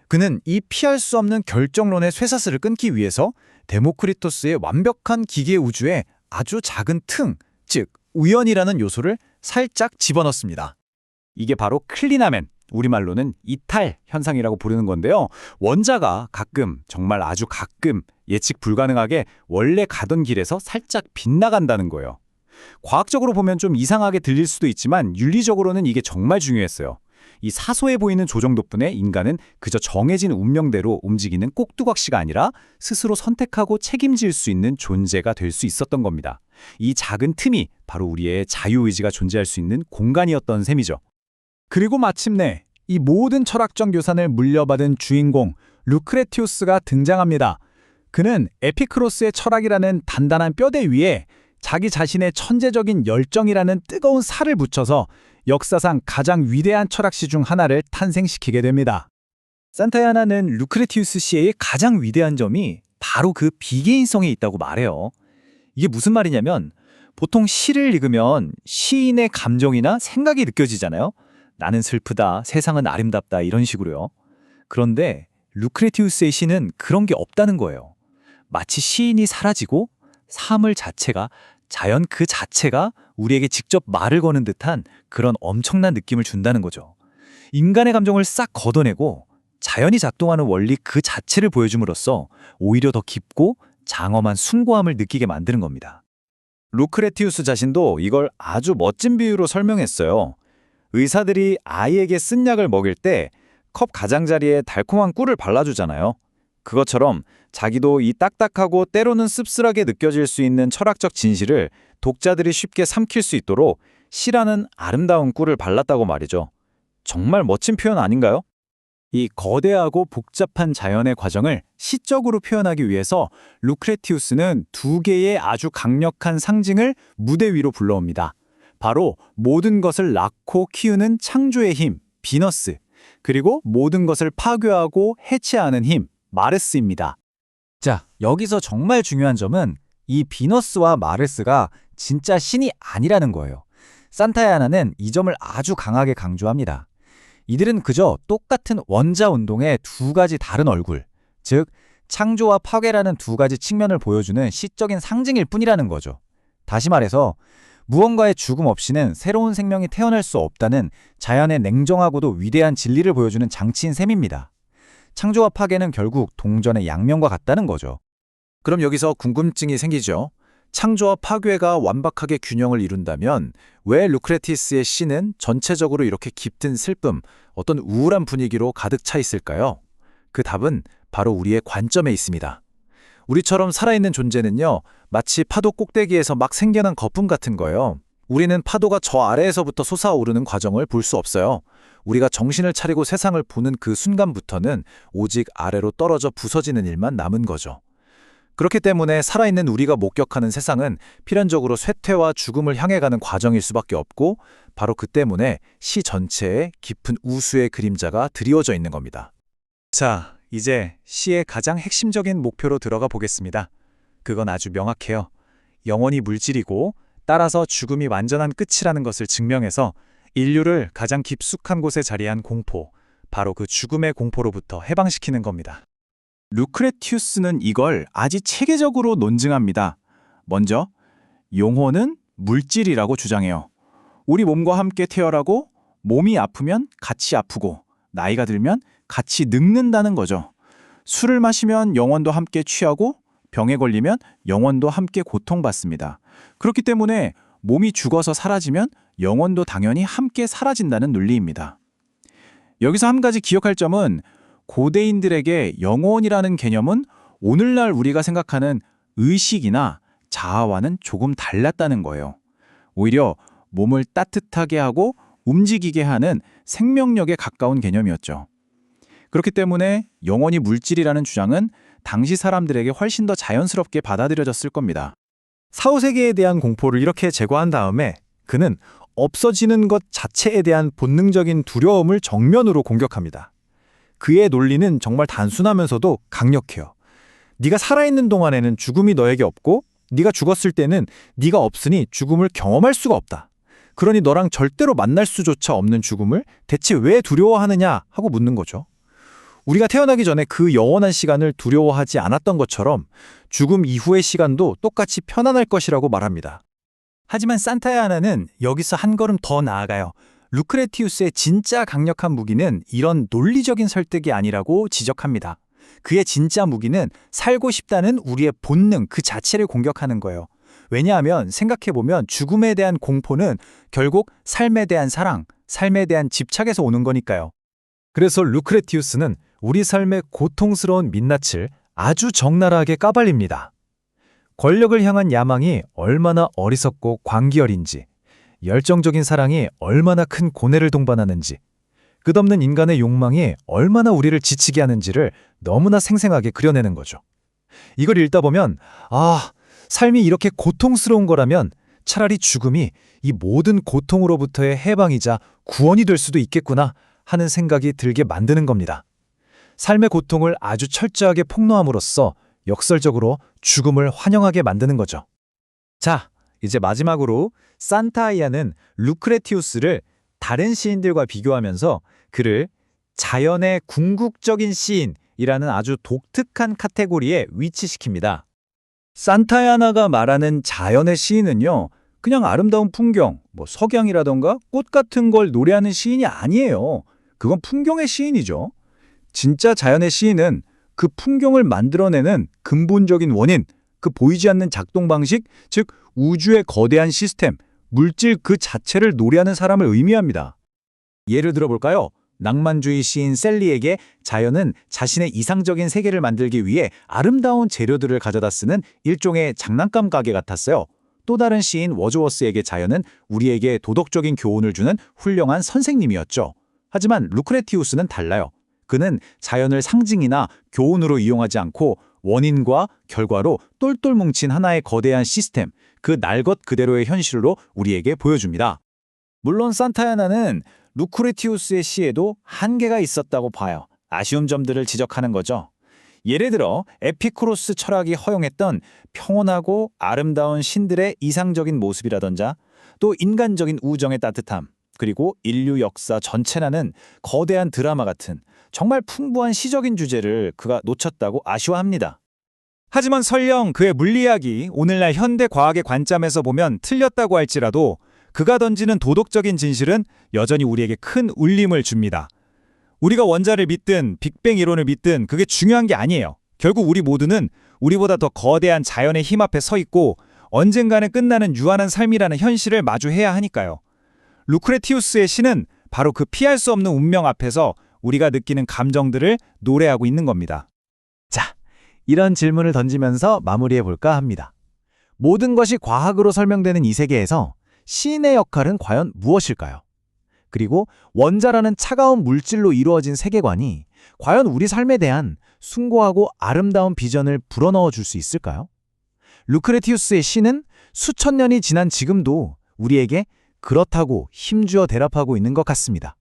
S1: 그는 이 피할 수 없는 결정론의 쇠사슬을 끊기 위해서 데모크리토스의 완벽한 기계 우주에 아주 작은 틈, 즉 우연이라는 요소를 살짝 집어넣습니다. 이게 바로 클리나멘, 우리말로는 이탈 현상이라고 부르는 건데요. 원자가 가끔, 정말 아주 가끔 예측 불가능하게 원래 가던 길에서 살짝 빗나간다는 거예요. 과학적으로 보면 좀 이상하게 들릴 수도 있지만 윤리적으로는 이게 정말 중요했어요.
S3: 이 사소해 보이는 조정 덕분에 인간은 그저 정해진 운명대로 움직이는 꼭두각시가 아니라 스스로 선택하고 책임질 수 있는 존재가 될 수 있었던 겁니다. 이 작은 틈이 바로 우리의 자유의지가 존재할 수 있는 공간이었던 셈이죠.
S4: 그리고 마침내 이 모든 철학적 유산을 물려받은 주인공 루크레티우스가 등장합니다. 그는 에피크로스의 철학이라는 단단한 뼈대 위에 자기 자신의 천재적인 열정이라는 뜨거운 살을 붙여서 역사상 가장 위대한 철학시 중 하나를 탄생시키게 됩니다.
S1: 산타야나는 루크레티우스 시의 가장 위대한 점이 바로 그 비개인성에 있다고 말해요. 이게 무슨 말이냐면 보통 시를 읽으면 시인의 감정이나 생각이 느껴지잖아요. 나는 슬프다, 세상은 아름답다 이런 식으로요. 그런데 루크레티우스의 시는 그런 게 없다는 거예요. 마치 시인이 사라지고 사물 자체가, 자연 그 자체가 우리에게 직접 말을 거는 듯한 그런 엄청난 느낌을 준다는 거죠. 인간의 감정을 싹 걷어내고 자연이 작동하는 원리 그 자체를 보여줌으로써 오히려 더 깊고 장엄한 숭고함을 느끼게 만드는 겁니다. 루크레티우스 자신도 이걸 아주 멋진 비유로 설명했어요. 의사들이 아이에게 쓴 약을 먹일 때 컵 가장자리에 달콤한 꿀을 발라주잖아요. 그것처럼 자기도 이 딱딱하고 때로는 씁쓸하게 느껴질 수 있는 철학적 진실을 독자들이 쉽게 삼킬 수 있도록 시라는 아름다운 꿀을 발랐다고 말이죠. 정말 멋진 표현 아닌가요? 이 거대하고 복잡한 자연의 과정을 시적으로 표현하기 위해서 루크레티우스는 두 개의 아주 강력한 상징을 무대 위로 불러옵니다. 바로 모든 것을 낳고 키우는 창조의 힘, 비너스, 그리고 모든 것을 파괴하고 해체하는 힘, 마르스입니다.
S4: 자, 여기서 정말 중요한 점은 이 비너스와 마르스가 진짜 신이 아니라는 거예요. 산타야나는 이 점을 아주 강하게 강조합니다. 이들은 그저 똑같은 원자 운동의 두 가지 다른 얼굴, 즉 창조와 파괴라는 두 가지 측면을 보여주는 시적인 상징일 뿐이라는 거죠. 다시 말해서 무언가의 죽음 없이는 새로운 생명이 태어날 수 없다는 자연의 냉정하고도 위대한 진리를 보여주는 장치인 셈입니다. 창조와 파괴는 결국 동전의 양면과 같다는 거죠.
S1: 그럼 여기서 궁금증이 생기죠. 창조와 파괴가 완벽하게 균형을 이룬다면 왜 루크레티스의 시는 전체적으로 이렇게 깃든 슬픔, 어떤 우울한 분위기로 가득 차 있을까요? 그 답은 바로 우리의 관점에 있습니다. 우리처럼 살아있는 존재는요, 마치 파도 꼭대기에서 막 생겨난 거품 같은 거예요. 우리는 파도가 저 아래에서부터 솟아오르는 과정을 볼 수 없어요. 우리가 정신을 차리고 세상을 보는 그 순간부터는 오직 아래로 떨어져 부서지는 일만 남은 거죠. 그렇기 때문에 살아있는 우리가 목격하는 세상은 필연적으로 쇠퇴와 죽음을 향해 가는 과정일 수밖에 없고, 바로 그 때문에 시 전체에 깊은 우수의 그림자가 드리워져 있는 겁니다. 자, 이제 시의 가장 핵심적인 목표로 들어가 보겠습니다. 그건 아주 명확해요. 영원이 물질이고 따라서 죽음이 완전한 끝이라는 것을 증명해서 인류를 가장 깊숙한 곳에 자리한 공포, 바로 그 죽음의 공포로부터 해방시키는 겁니다. 루크레티우스는 이걸 아주 체계적으로 논증합니다. 먼저, 영혼은 물질이라고 주장해요. 우리 몸과 함께 태어나고 몸이 아프면 같이 아프고 나이가 들면 같이 늙는다는 거죠. 술을 마시면 영혼도 함께 취하고 병에 걸리면 영혼도 함께 고통받습니다. 그렇기 때문에 몸이 죽어서 사라지면 영혼도 당연히 함께 사라진다는 논리입니다. 여기서 한 가지 기억할 점은 고대인들에게 영혼이라는 개념은 오늘날 우리가 생각하는 의식이나 자아와는 조금 달랐다는 거예요. 오히려 몸을 따뜻하게 하고 움직이게 하는 생명력에 가까운 개념이었죠. 그렇기 때문에 영혼이 물질이라는 주장은 당시 사람들에게 훨씬 더 자연스럽게 받아들여졌을 겁니다.
S2: 사후세계에 대한 공포를 이렇게 제거한 다음에 그는 없어지는 것 자체에 대한 본능적인 두려움을 정면으로 공격합니다. 그의 논리는 정말 단순하면서도 강력해요. 네가 살아있는 동안에는 죽음이 너에게 없고 네가 죽었을 때는 네가 없으니 죽음을 경험할 수가 없다. 그러니 너랑 절대로 만날 수조차 없는 죽음을 대체 왜 두려워하느냐 하고 묻는 거죠. 우리가 태어나기 전에 그 영원한 시간을 두려워하지 않았던 것처럼 죽음 이후의 시간도 똑같이 편안할 것이라고 말합니다.
S1: 하지만 산타야나는 여기서 한 걸음 더 나아가요. 루크레티우스의 진짜 강력한 무기는 이런 논리적인 설득이 아니라고 지적합니다. 그의 진짜 무기는 살고 싶다는 우리의 본능 그 자체를 공격하는 거예요. 왜냐하면 생각해보면 죽음에 대한 공포는 결국 삶에 대한 사랑, 삶에 대한 집착에서 오는 거니까요.
S3: 그래서 루크레티우스는 우리 삶의 고통스러운 민낯을 아주 적나라하게 까발립니다. 권력을 향한 야망이 얼마나 어리석고 광기어린지, 열정적인 사랑이 얼마나 큰 고뇌를 동반하는지, 끝없는 인간의 욕망이 얼마나 우리를 지치게 하는지를 너무나 생생하게 그려내는 거죠. 이걸 읽다 보면 삶이 이렇게 고통스러운 거라면 차라리 죽음이 이 모든 고통으로부터의 해방이자 구원이 될 수도 있겠구나 하는 생각이 들게 만드는 겁니다. 삶의 고통을 아주 철저하게 폭로함으로써 역설적으로 죽음을 환영하게 만드는 거죠.
S1: 자, 이제 마지막으로 산타아이아는 루크레티우스를 다른 시인들과 비교하면서 그를 자연의 궁극적인 시인이라는 아주 독특한 카테고리에 위치시킵니다. 산타야나가 말하는 자연의 시인은요, 그냥 아름다운 풍경, 석양이라던가 꽃 같은 걸 노래하는 시인이 아니에요. 그건 풍경의 시인이죠. 진짜 자연의 시인은 그 풍경을 만들어내는 근본적인 원인, 그 보이지 않는 작동 방식, 즉 우주의 거대한 시스템, 물질 그 자체를 노래하는 사람을 의미합니다. 예를 들어볼까요? 낭만주의 시인 셀리에게 자연은 자신의 이상적인 세계를 만들기 위해 아름다운 재료들을 가져다 쓰는 일종의 장난감 가게 같았어요. 또 다른 시인 워즈워스에게 자연은 우리에게 도덕적인 교훈을 주는 훌륭한 선생님이었죠. 하지만 루크레티우스는 달라요. 그는 자연을 상징이나 교훈으로 이용하지 않고 원인과 결과로 똘똘 뭉친 하나의 거대한 시스템, 그 날 것 그대로의 현실로 우리에게 보여줍니다. 물론 산타야나는 루크레티우스의 시에도 한계가 있었다고 봐요. 아쉬운 점들을 지적하는 거죠. 예를 들어 에피쿠로스 철학이 허용했던 평온하고 아름다운 신들의 이상적인 모습이라던가 또 인간적인 우정의 따뜻함, 그리고 인류 역사 전체라는 거대한 드라마 같은 정말 풍부한 시적인 주제를 그가 놓쳤다고 아쉬워합니다. 하지만 설령 그의 물리학이 오늘날 현대 과학의 관점에서 보면 틀렸다고 할지라도 그가 던지는 도덕적인 진실은 여전히 우리에게 큰 울림을 줍니다. 우리가 원자를 믿든 빅뱅 이론을 믿든 그게 중요한 게 아니에요. 결국 우리 모두는 우리보다 더 거대한 자연의 힘 앞에 서 있고 언젠가는 끝나는 유한한 삶이라는 현실을 마주해야 하니까요. 루크레티우스의 시는 바로 그 피할 수 없는 운명 앞에서 우리가 느끼는 감정들을 노래하고 있는 겁니다.
S4: 자, 이런 질문을 던지면서 마무리해볼까 합니다. 모든 것이 과학으로 설명되는 이 세계에서 시인의 역할은 과연 무엇일까요? 그리고 원자라는 차가운 물질로 이루어진 세계관이 과연 우리 삶에 대한 숭고하고 아름다운 비전을 불어넣어 줄 수 있을까요? 루크레티우스의 시는 수천 년이 지난 지금도 우리에게 그렇다고 힘주어 대답하고 있는 것 같습니다.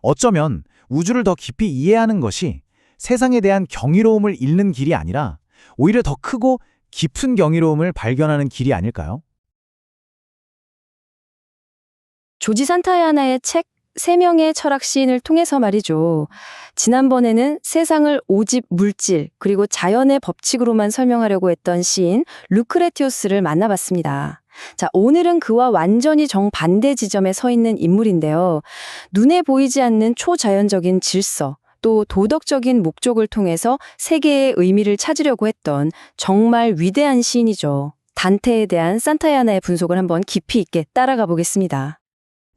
S4: 어쩌면 우주를 더 깊이 이해하는 것이 세상에 대한 경이로움을 잃는 길이 아니라 오히려 더 크고 깊은 경이로움을 발견하는 길이 아닐까요?
S5: 조지 산타야나의 책 세 명의 철학 시인을 통해서 말이죠. 지난번에는 세상을 오직 물질 그리고 자연의 법칙으로만 설명하려고 했던 시인 루크레티우스를 만나봤습니다. 자, 오늘은 그와 완전히 정반대 지점에 서 있는 인물인데요. 눈에 보이지 않는 초자연적인 질서, 또 도덕적인 목적을 통해서 세계의 의미를 찾으려고 했던 정말 위대한 시인이죠. 단테에 대한 산타야나의 분석을 한번 깊이 있게 따라가 보겠습니다.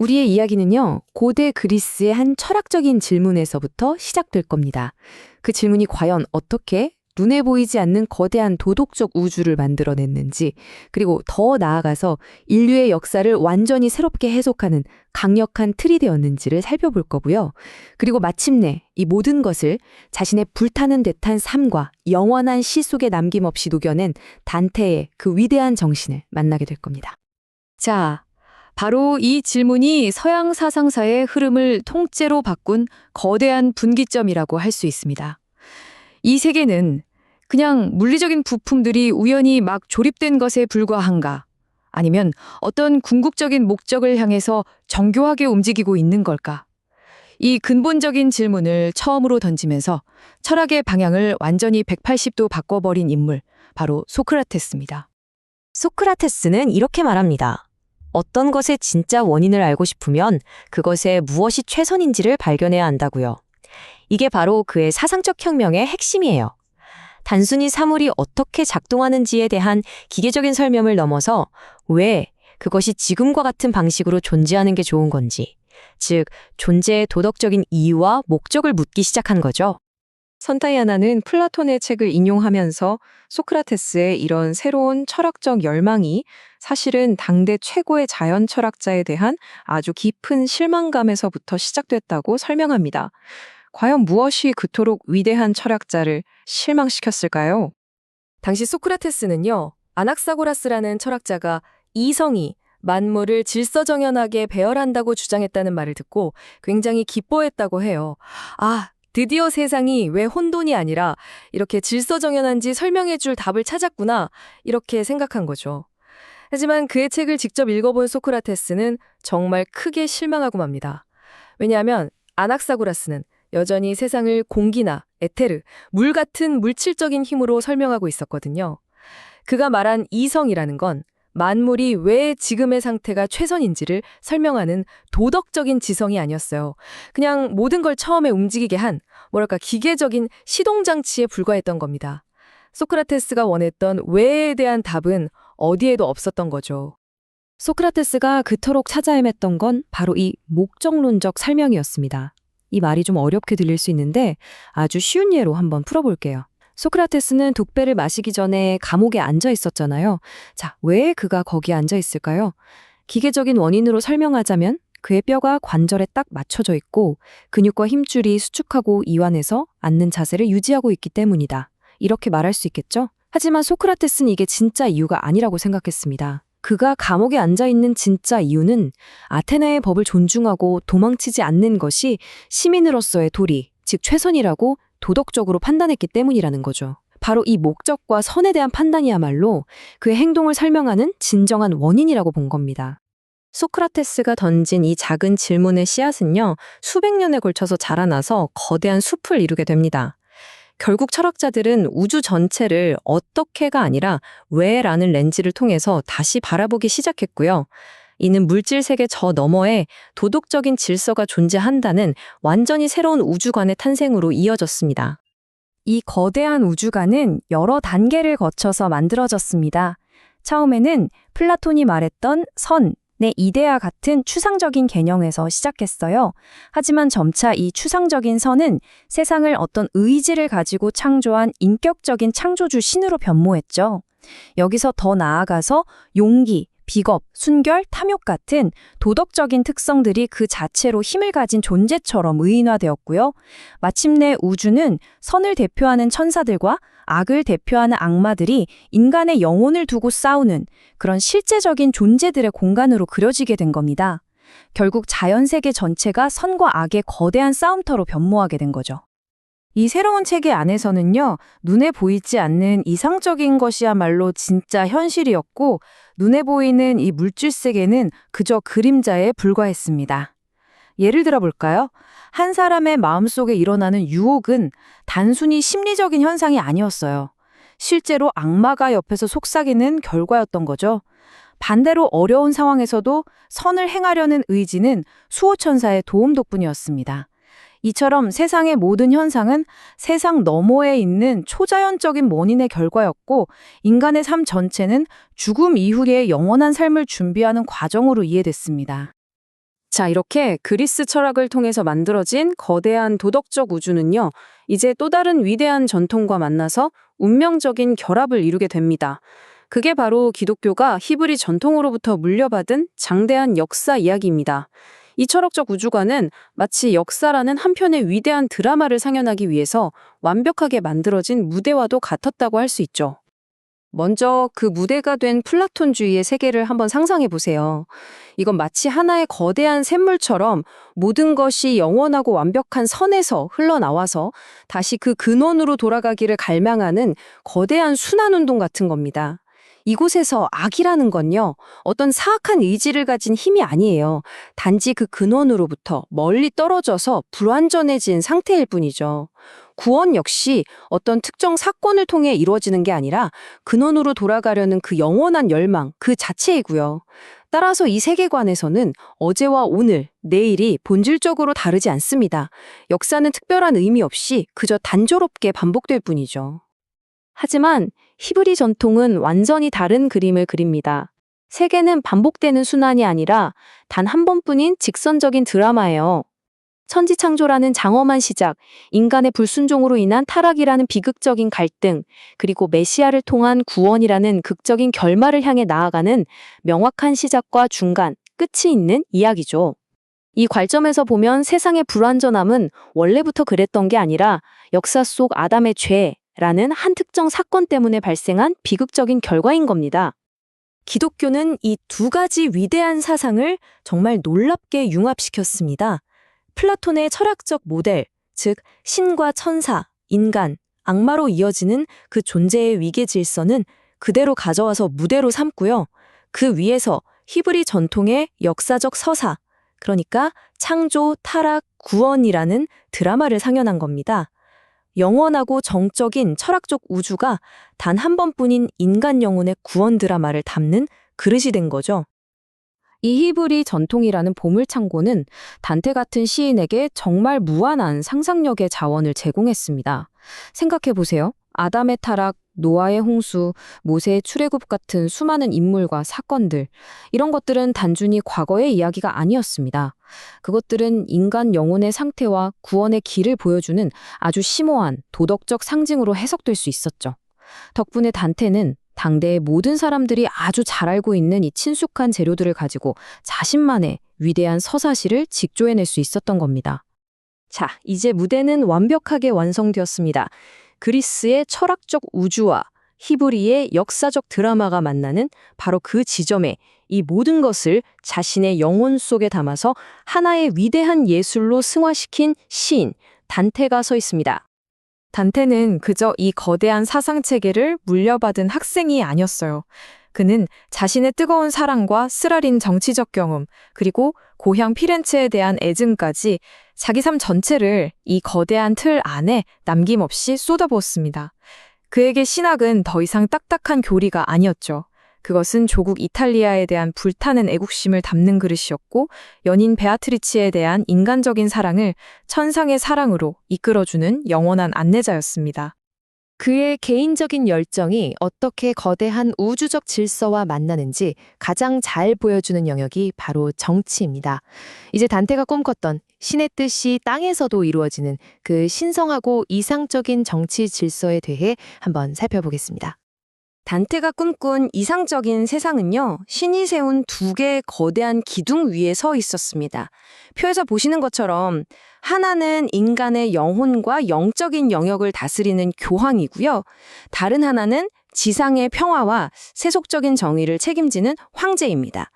S6: 우리의 이야기는요, 고대 그리스의 한 철학적인 질문에서부터 시작될 겁니다. 그 질문이 과연 어떻게 눈에 보이지 않는 거대한 도덕적 우주를 만들어냈는지, 그리고 더 나아가서 인류의 역사를 완전히 새롭게 해석하는 강력한 틀이 되었는지를 살펴볼 거고요. 그리고 마침내 이 모든 것을 자신의 불타는 듯한 삶과 영원한 시 속에 남김없이 녹여낸 단테의 그 위대한 정신을 만나게 될 겁니다.
S5: 자, 바로 이 질문이 서양 사상사의 흐름을 통째로 바꾼 거대한 분기점이라고 할 수 있습니다. 이 세계는 그냥 물리적인 부품들이 우연히 막 조립된 것에 불과한가? 아니면 어떤 궁극적인 목적을 향해서 정교하게 움직이고 있는 걸까? 이 근본적인 질문을 처음으로 던지면서 철학의 방향을 완전히 180도 바꿔버린 인물, 바로 소크라테스입니다.
S7: 소크라테스는 이렇게 말합니다. 어떤 것의 진짜 원인을 알고 싶으면 그것의 무엇이 최선인지를 발견해야 한다고요. 이게 바로 그의 사상적 혁명의 핵심이에요. 단순히 사물이 어떻게 작동하는지에 대한 기계적인 설명을 넘어서 왜 그것이 지금과 같은 방식으로 존재하는 게 좋은 건지, 즉 존재의 도덕적인 이유와 목적을 묻기 시작한 거죠.
S6: 선타이아나는 플라톤의 책을 인용하면서 소크라테스의 이런 새로운 철학적 열망이 사실은 당대 최고의 자연 철학자에 대한 아주 깊은 실망감에서부터 시작됐다고 설명합니다. 과연 무엇이 그토록 위대한 철학자를 실망시켰을까요?
S5: 당시 소크라테스는요, 아낙사고라스라는 철학자가 이성이 만물을 질서정연하게 배열한다고 주장했다는 말을 듣고 굉장히 기뻐했다고 해요. 아, 드디어 세상이 왜 혼돈이 아니라 이렇게 질서정연한지 설명해줄 답을 찾았구나, 이렇게 생각한 거죠. 하지만 그의 책을 직접 읽어본 소크라테스는 정말 크게 실망하고 맙니다. 왜냐하면 아낙사고라스는 여전히 세상을 공기나 에테르, 물 같은 물질적인 힘으로 설명하고 있었거든요. 그가 말한 이성이라는 건 만물이 왜 지금의 상태가 최선인지를 설명하는 도덕적인 지성이 아니었어요. 그냥 모든 걸 처음에 움직이게 한, 기계적인 시동장치에 불과했던 겁니다. 소크라테스가 원했던 왜에 대한 답은 어디에도 없었던 거죠.
S6: 소크라테스가 그토록 찾아 헤맸던 건 바로 이 목적론적 설명이었습니다. 이 말이 좀 어렵게 들릴 수 있는데 아주 쉬운 예로 한번 풀어볼게요. 소크라테스는 독배를 마시기 전에 감옥에 앉아 있었잖아요. 자, 왜 그가 거기에 앉아 있을까요? 기계적인 원인으로 설명하자면 그의 뼈가 관절에 딱 맞춰져 있고 근육과 힘줄이 수축하고 이완해서 앉는 자세를 유지하고 있기 때문이다. 이렇게 말할 수 있겠죠? 하지만 소크라테스는 이게 진짜 이유가 아니라고 생각했습니다. 그가 감옥에 앉아 있는 진짜 이유는 아테네의 법을 존중하고 도망치지 않는 것이 시민으로서의 도리, 즉 최선이라고 도덕적으로 판단했기 때문이라는 거죠. 바로 이 목적과 선에 대한 판단이야말로 그의 행동을 설명하는 진정한 원인이라고 본 겁니다. 소크라테스가 던진 이 작은 질문의 씨앗은요, 수백 년에 걸쳐서 자라나서 거대한 숲을 이루게 됩니다. 결국 철학자들은 우주 전체를 어떻게가 아니라 왜라는 렌즈를 통해서 다시 바라보기 시작했고요. 이는 물질 세계 저 너머에 도덕적인 질서가 존재한다는 완전히 새로운 우주관의 탄생으로 이어졌습니다.
S5: 이 거대한 우주관은 여러 단계를 거쳐서 만들어졌습니다. 처음에는 플라톤이 말했던 선의 이데아 같은 추상적인 개념에서 시작했어요. 하지만 점차 이 추상적인 선은 세상을 어떤 의지를 가지고 창조한 인격적인 창조주 신으로 변모했죠. 여기서 더 나아가서 용기, 비겁, 순결, 탐욕 같은 도덕적인 특성들이 그 자체로 힘을 가진 존재처럼 의인화되었고요. 마침내 우주는 선을 대표하는 천사들과 악을 대표하는 악마들이 인간의 영혼을 두고 싸우는 그런 실제적인 존재들의 공간으로 그려지게 된 겁니다. 결국 자연세계 전체가 선과 악의 거대한 싸움터로 변모하게 된 거죠. 이 새로운 체계 안에서는요, 눈에 보이지 않는 이상적인 것이야말로 진짜 현실이었고, 눈에 보이는 이 물질 세계는 그저 그림자에 불과했습니다. 예를 들어 볼까요? 한 사람의 마음속에 일어나는 유혹은 단순히 심리적인 현상이 아니었어요. 실제로 악마가 옆에서 속삭이는 결과였던 거죠. 반대로 어려운 상황에서도 선을 행하려는 의지는 수호천사의 도움 덕분이었습니다. 이처럼 세상의 모든 현상은 세상 너머에 있는 초자연적인 원인의 결과였고 인간의 삶 전체는 죽음 이후의 영원한 삶을 준비하는 과정으로 이해됐습니다. 자, 이렇게 그리스 철학을 통해서 만들어진 거대한 도덕적 우주는요, 이제 또 다른 위대한 전통과 만나서 운명적인 결합을 이루게 됩니다. 그게 바로 기독교가 히브리 전통으로부터 물려받은 장대한 역사 이야기입니다. 이 철학적 우주관은 마치 역사라는 한 편의 위대한 드라마를 상연하기 위해서 완벽하게 만들어진 무대와도 같았다고 할 수 있죠. 먼저 그 무대가 된 플라톤주의의 세계를 한번 상상해 보세요. 이건 마치 하나의 거대한 샘물처럼 모든 것이 영원하고 완벽한 선에서 흘러나와서 다시 그 근원으로 돌아가기를 갈망하는 거대한 순환운동 같은 겁니다. 이곳에서 악이라는 건요, 어떤 사악한 의지를 가진 힘이 아니에요. 단지 그 근원으로부터 멀리 떨어져서 불완전해진 상태일 뿐이죠. 구원 역시 어떤 특정 사건을 통해 이루어지는 게 아니라 근원으로 돌아가려는 그 영원한 열망 그 자체이고요. 따라서 이 세계관에서는 어제와 오늘, 내일이 본질적으로 다르지 않습니다. 역사는 특별한 의미 없이 그저 단조롭게 반복될 뿐이죠. 하지만 히브리 전통은 완전히 다른 그림을 그립니다. 세계는 반복되는 순환이 아니라 단 한 번뿐인 직선적인 드라마예요. 천지창조라는 장엄한 시작, 인간의 불순종으로 인한 타락이라는 비극적인 갈등, 그리고 메시아를 통한 구원이라는 극적인 결말을 향해 나아가는 명확한 시작과 중간, 끝이 있는 이야기죠. 이 관점에서 보면 세상의 불완전함은 원래부터 그랬던 게 아니라 역사 속 아담의 죄라는 한 특정 사건 때문에 발생한 비극적인 결과인 겁니다.
S7: 기독교는 이 두 가지 위대한 사상을 정말 놀랍게 융합시켰습니다. 플라톤의 철학적 모델, 즉 신과 천사, 인간, 악마로 이어지는 그 존재의 위계 질서는 그대로 가져와서 무대로 삼고요. 그 위에서 히브리 전통의 역사적 서사, 그러니까 창조, 타락, 구원이라는 드라마를 상연한 겁니다. 영원하고 정적인 철학적 우주가 단 한 번뿐인 인간 영혼의 구원 드라마를 담는 그릇이 된 거죠.
S5: 이 히브리 전통이라는 보물창고는 단테 같은 시인에게 정말 무한한 상상력의 자원을 제공했습니다. 생각해보세요. 아담의 타락, 노아의 홍수, 모세의 출애굽 같은 수많은 인물과 사건들, 이런 것들은 단순히 과거의 이야기가 아니었습니다. 그것들은 인간 영혼의 상태와 구원의 길을 보여주는 아주 심오한 도덕적 상징으로 해석될 수 있었죠. 덕분에 단테는 당대의 모든 사람들이 아주 잘 알고 있는 이 친숙한 재료들을 가지고 자신만의 위대한 서사시를 직조해낼 수 있었던 겁니다. 자, 이제 무대는 완벽하게 완성되었습니다. 그리스의 철학적 우주와 히브리의 역사적 드라마가 만나는 바로 그 지점에 이 모든 것을 자신의 영혼 속에 담아서 하나의 위대한 예술로 승화시킨 시인 단테가 서 있습니다.
S6: 단테는 그저 이 거대한 사상체계를 물려받은 학생이 아니었어요. 그는 자신의 뜨거운 사랑과 쓰라린 정치적 경험, 그리고 고향 피렌체에 대한 애증까지 자기 삶 전체를 이 거대한 틀 안에 남김없이 쏟아부었습니다. 그에게 신학은 더 이상 딱딱한 교리가 아니었죠. 그것은 조국 이탈리아에 대한 불타는 애국심을 담는 그릇이었고, 연인 베아트리치에 대한 인간적인 사랑을 천상의 사랑으로 이끌어주는 영원한 안내자였습니다.
S8: 그의 개인적인 열정이 어떻게 거대한 우주적 질서와 만나는지 가장 잘 보여주는 영역이 바로 정치입니다. 이제 단테가 꿈꿨던 신의 뜻이 땅에서도 이루어지는 그 신성하고 이상적인 정치 질서에 대해 한번 살펴보겠습니다.
S5: 단테가 꿈꾼 이상적인 세상은요, 신이 세운 두 개의 거대한 기둥 위에 서 있었습니다. 표에서 보시는 것처럼 하나는 인간의 영혼과 영적인 영역을 다스리는 교황이고요. 다른 하나는 지상의 평화와 세속적인 정의를 책임지는 황제입니다.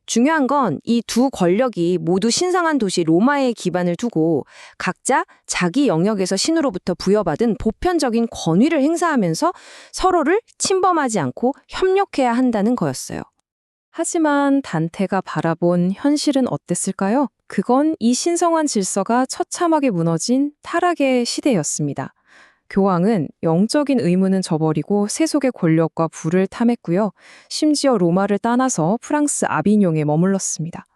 S5: 중요한 건 이 두 권력이 모두 신성한 도시 로마에 기반을 두고 각자 자기 영역에서 신으로부터 부여받은 보편적인 권위를 행사하면서 서로를 침범하지 않고 협력해야 한다는 거였어요.
S6: 하지만 단테가 바라본 현실은 어땠을까요? 그건 이 신성한 질서가 처참하게 무너진 타락의 시대였습니다. 교황은 영적인 의무는 저버리고 세속의 권력과 부를 탐했고요. 심지어 로마를 떠나서 프랑스 아비뇽에 머물렀습니다.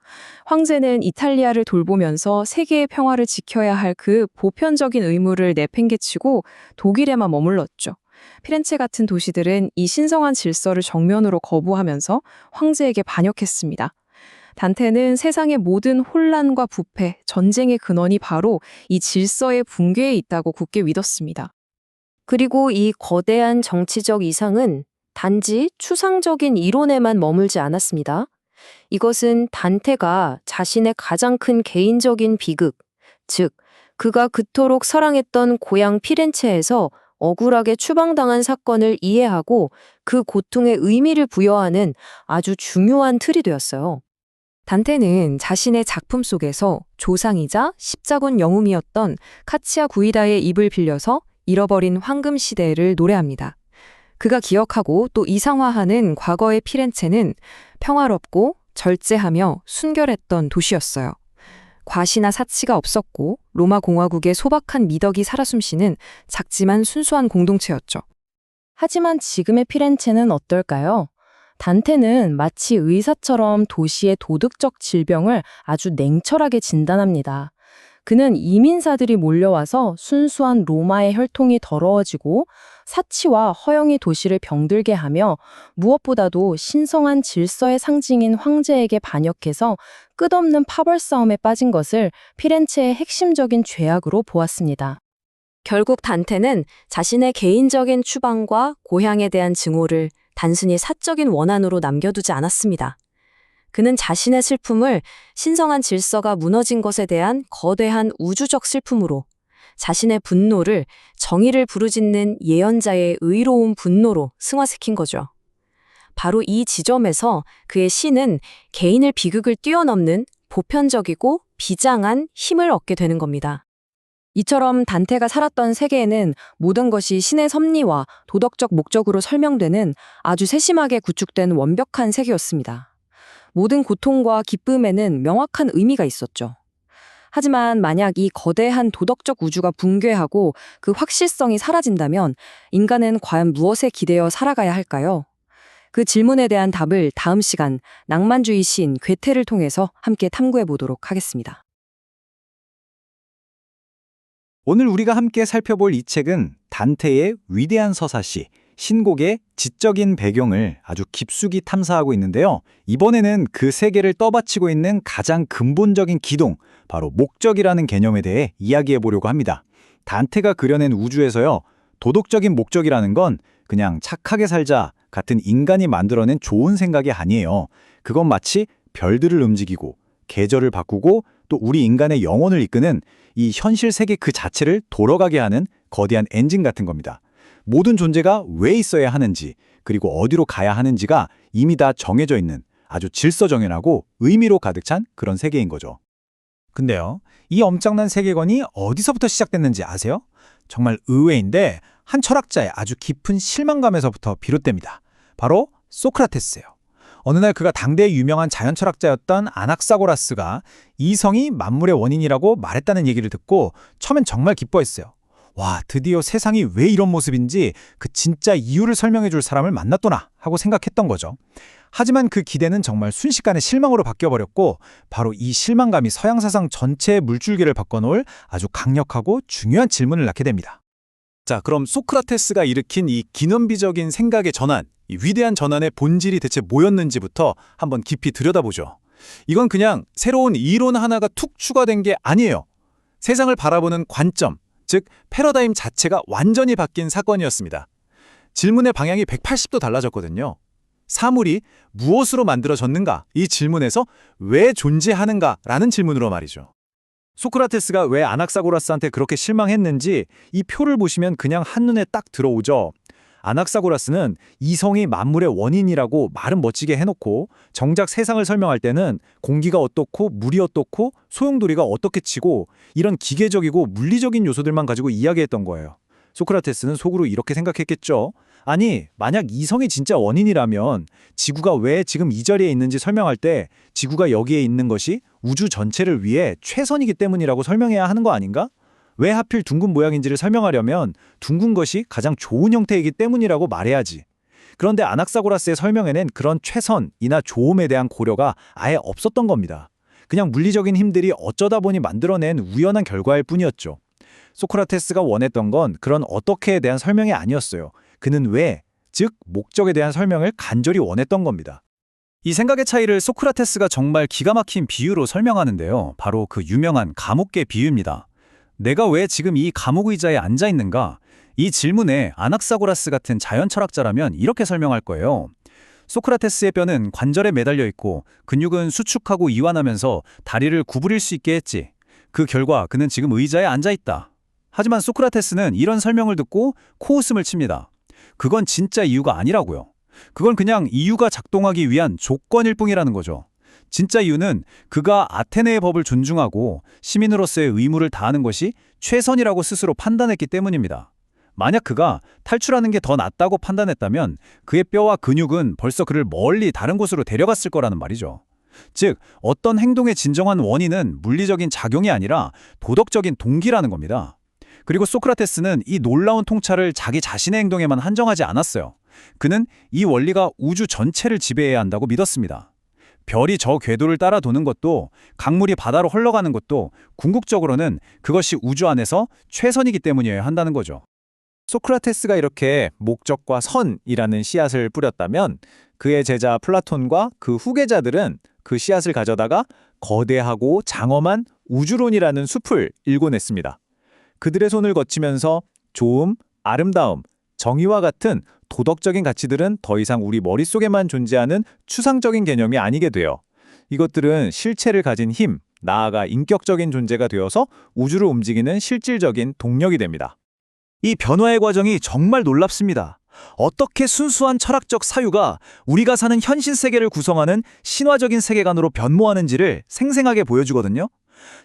S6: 황제는 이탈리아를 돌보면서 세계의 평화를 지켜야 할 그 보편적인 의무를 내팽개치고 독일에만 머물렀죠. 피렌체 같은 도시들은 이 신성한 질서를 정면으로 거부하면서 황제에게 반역했습니다. 단테는 세상의 모든 혼란과 부패, 전쟁의 근원이 바로 이 질서의 붕괴에 있다고 굳게 믿었습니다.
S5: 그리고 이 거대한 정치적 이상은 단지 추상적인 이론에만 머물지 않았습니다. 이것은 단테가 자신의 가장 큰 개인적인 비극, 즉 그가 그토록 사랑했던 고향 피렌체에서 억울하게 추방당한 사건을 이해하고 그 고통에 의미를 부여하는 아주 중요한 틀이 되었어요.
S6: 단테는 자신의 작품 속에서 조상이자 십자군 영웅이었던 카치아 구이다의 입을 빌려서 잃어버린 황금 시대를 노래합니다. 그가 기억하고 또 이상화하는 과거의 피렌체는 평화롭고 절제하며 순결했던 도시였어요. 과시나 사치가 없었고 로마 공화국의 소박한 미덕이 살아 숨쉬는 작지만 순수한 공동체였죠.
S5: 하지만 지금의 피렌체는 어떨까요? 단테는 마치 의사처럼 도시의 도덕적 질병을 아주 냉철하게 진단합니다. 그는 이민사들이 몰려와서 순수한 로마의 혈통이 더러워지고 사치와 허영이 도시를 병들게 하며 무엇보다도 신성한 질서의 상징인 황제에게 반역해서 끝없는 파벌 싸움에 빠진 것을 피렌체의 핵심적인 죄악으로 보았습니다.
S7: 결국 단테는 자신의 개인적인 추방과 고향에 대한 증오를 단순히 사적인 원한으로 남겨두지 않았습니다. 그는 자신의 슬픔을 신성한 질서가 무너진 것에 대한 거대한 우주적 슬픔으로, 자신의 분노를 정의를 부르짖는 예언자의 의로운 분노로 승화시킨 거죠. 바로 이 지점에서 그의 시는 개인의 비극을 뛰어넘는 보편적이고 비장한 힘을 얻게 되는 겁니다.
S5: 이처럼 단테가 살았던 세계에는 모든 것이 신의 섭리와 도덕적 목적으로 설명되는 아주 세심하게 구축된 완벽한 세계였습니다. 모든 고통과 기쁨에는 명확한 의미가 있었죠. 하지만 만약 이 거대한 도덕적 우주가 붕괴하고 그 확실성이 사라진다면 인간은 과연 무엇에 기대어 살아가야 할까요? 그 질문에 대한 답을 다음 시간 낭만주의 시인 괴테를 통해서 함께 탐구해 보도록 하겠습니다.
S1: 오늘 우리가 함께 살펴볼 이 책은 단테의 위대한 서사시, 신곡의 지적인 배경을 아주 깊숙이 탐사하고 있는데요. 이번에는 그 세계를 떠받치고 있는 가장 근본적인 기동, 바로 목적이라는 개념에 대해 이야기해 보려고 합니다. 단테가 그려낸 우주에서요, 도덕적인 목적이라는 건 그냥 착하게 살자 같은 인간이 만들어낸 좋은 생각이 아니에요. 그건 마치 별들을 움직이고 계절을 바꾸고 또 우리 인간의 영혼을 이끄는 이 현실 세계 그 자체를 돌아가게 하는 거대한 엔진 같은 겁니다. 모든 존재가 왜 있어야 하는지, 그리고 어디로 가야 하는지가 이미 다 정해져 있는 아주 질서정연하고 의미로 가득 찬 그런 세계인 거죠.
S3: 근데요, 이 엄청난 세계관이 어디서부터 시작됐는지 아세요? 정말 의외인데 한 철학자의 아주 깊은 실망감에서부터 비롯됩니다. 바로 소크라테스예요. 어느 날 그가 당대의 유명한 자연 철학자였던 아낙사고라스가 이성이 만물의 원인이라고 말했다는 얘기를 듣고 처음엔 정말 기뻐했어요. 와, 드디어 세상이 왜 이런 모습인지 그 진짜 이유를 설명해 줄 사람을 만났구나 하고 생각했던 거죠. 하지만 그 기대는 정말 순식간에 실망으로 바뀌어버렸고 바로 이 실망감이 서양 사상 전체의 물줄기를 바꿔놓을 아주 강력하고 중요한 질문을 낳게 됩니다.
S2: 자, 그럼 소크라테스가 일으킨 이 기념비적인 생각의 전환, 이 위대한 전환의 본질이 대체 뭐였는지부터 한번 깊이 들여다보죠. 이건 그냥 새로운 이론 하나가 툭 추가된 게 아니에요. 세상을 바라보는 관점, 즉 패러다임 자체가 완전히 바뀐 사건이었습니다. 질문의 방향이 180도 달라졌거든요. 사물이 무엇으로 만들어졌는가? 이 질문에서 왜 존재하는가라는 질문으로 말이죠. 소크라테스가 왜 아낙사고라스한테 그렇게 실망했는지 이 표를 보시면 그냥 한눈에 딱 들어오죠. 아낙사고라스는 이성이 만물의 원인이라고 말은 멋지게 해놓고 정작 세상을 설명할 때는 공기가 어떻고 물이 어떻고 소용돌이가 어떻게 치고 이런 기계적이고 물리적인 요소들만 가지고 이야기했던 거예요. 소크라테스는 속으로 이렇게 생각했겠죠. 아니, 만약 이성이 진짜 원인이라면 지구가 왜 지금 이 자리에 있는지 설명할 때 지구가 여기에 있는 것이 우주 전체를 위해 최선이기 때문이라고 설명해야 하는 거 아닌가? 왜 하필 둥근 모양인지를 설명하려면 둥근 것이 가장 좋은 형태이기 때문이라고 말해야지. 그런데 아낙사고라스의 설명에는 그런 최선이나 좋음에 대한 고려가 아예 없었던 겁니다. 그냥 물리적인 힘들이 어쩌다 보니 만들어낸 우연한 결과일 뿐이었죠. 소크라테스가 원했던 건 그런 어떻게에 대한 설명이 아니었어요. 그는 왜, 즉 목적에 대한 설명을 간절히 원했던 겁니다.
S1: 이 생각의 차이를 소크라테스가 정말 기가 막힌 비유로 설명하는데요. 바로 그 유명한 감옥개 비유입니다. 내가 왜 지금 이 감옥 의자에 앉아 있는가? 이 질문에 아낙사고라스 같은 자연 철학자라면 이렇게 설명할 거예요. 소크라테스의 뼈는 관절에 매달려 있고 근육은 수축하고 이완하면서 다리를 구부릴 수 있게 했지. 그 결과 그는 지금 의자에 앉아 있다. 하지만 소크라테스는 이런 설명을 듣고 코웃음을 칩니다. 그건 진짜 이유가 아니라고요. 그건 그냥 이유가 작동하기 위한 조건일 뿐이라는 거죠. 진짜 이유는 그가 아테네의 법을 존중하고 시민으로서의 의무를 다하는 것이 최선이라고 스스로 판단했기 때문입니다. 만약 그가 탈출하는 게 더 낫다고 판단했다면 그의 뼈와 근육은 벌써 그를 멀리 다른 곳으로 데려갔을 거라는 말이죠. 즉, 어떤 행동의 진정한 원인은 물리적인 작용이 아니라 도덕적인 동기라는 겁니다. 그리고 소크라테스는 이 놀라운 통찰을 자기 자신의 행동에만 한정하지 않았어요. 그는 이 원리가 우주 전체를 지배해야 한다고 믿었습니다.
S3: 별이 저 궤도를 따라 도는 것도 강물이 바다로 흘러가는 것도 궁극적으로는 그것이 우주 안에서 최선이기 때문이어야 한다는 거죠. 소크라테스가 이렇게 목적과 선이라는 씨앗을 뿌렸다면 그의 제자 플라톤과 그 후계자들은 그 씨앗을 가져다가 거대하고 장엄한 우주론이라는 숲을 일궈냈습니다. 그들의 손을 거치면서 좋음, 아름다움, 정의와 같은 도덕적인 가치들은 더 이상 우리 머릿속에만 존재하는 추상적인 개념이 아니게 돼요. 이것들은 실체를 가진 힘, 나아가 인격적인 존재가 되어서 우주를 움직이는 실질적인 동력이 됩니다.
S1: 이 변화의 과정이 정말 놀랍습니다. 어떻게 순수한 철학적 사유가 우리가 사는 현실 세계를 구성하는 신화적인 세계관으로 변모하는지를 생생하게 보여주거든요.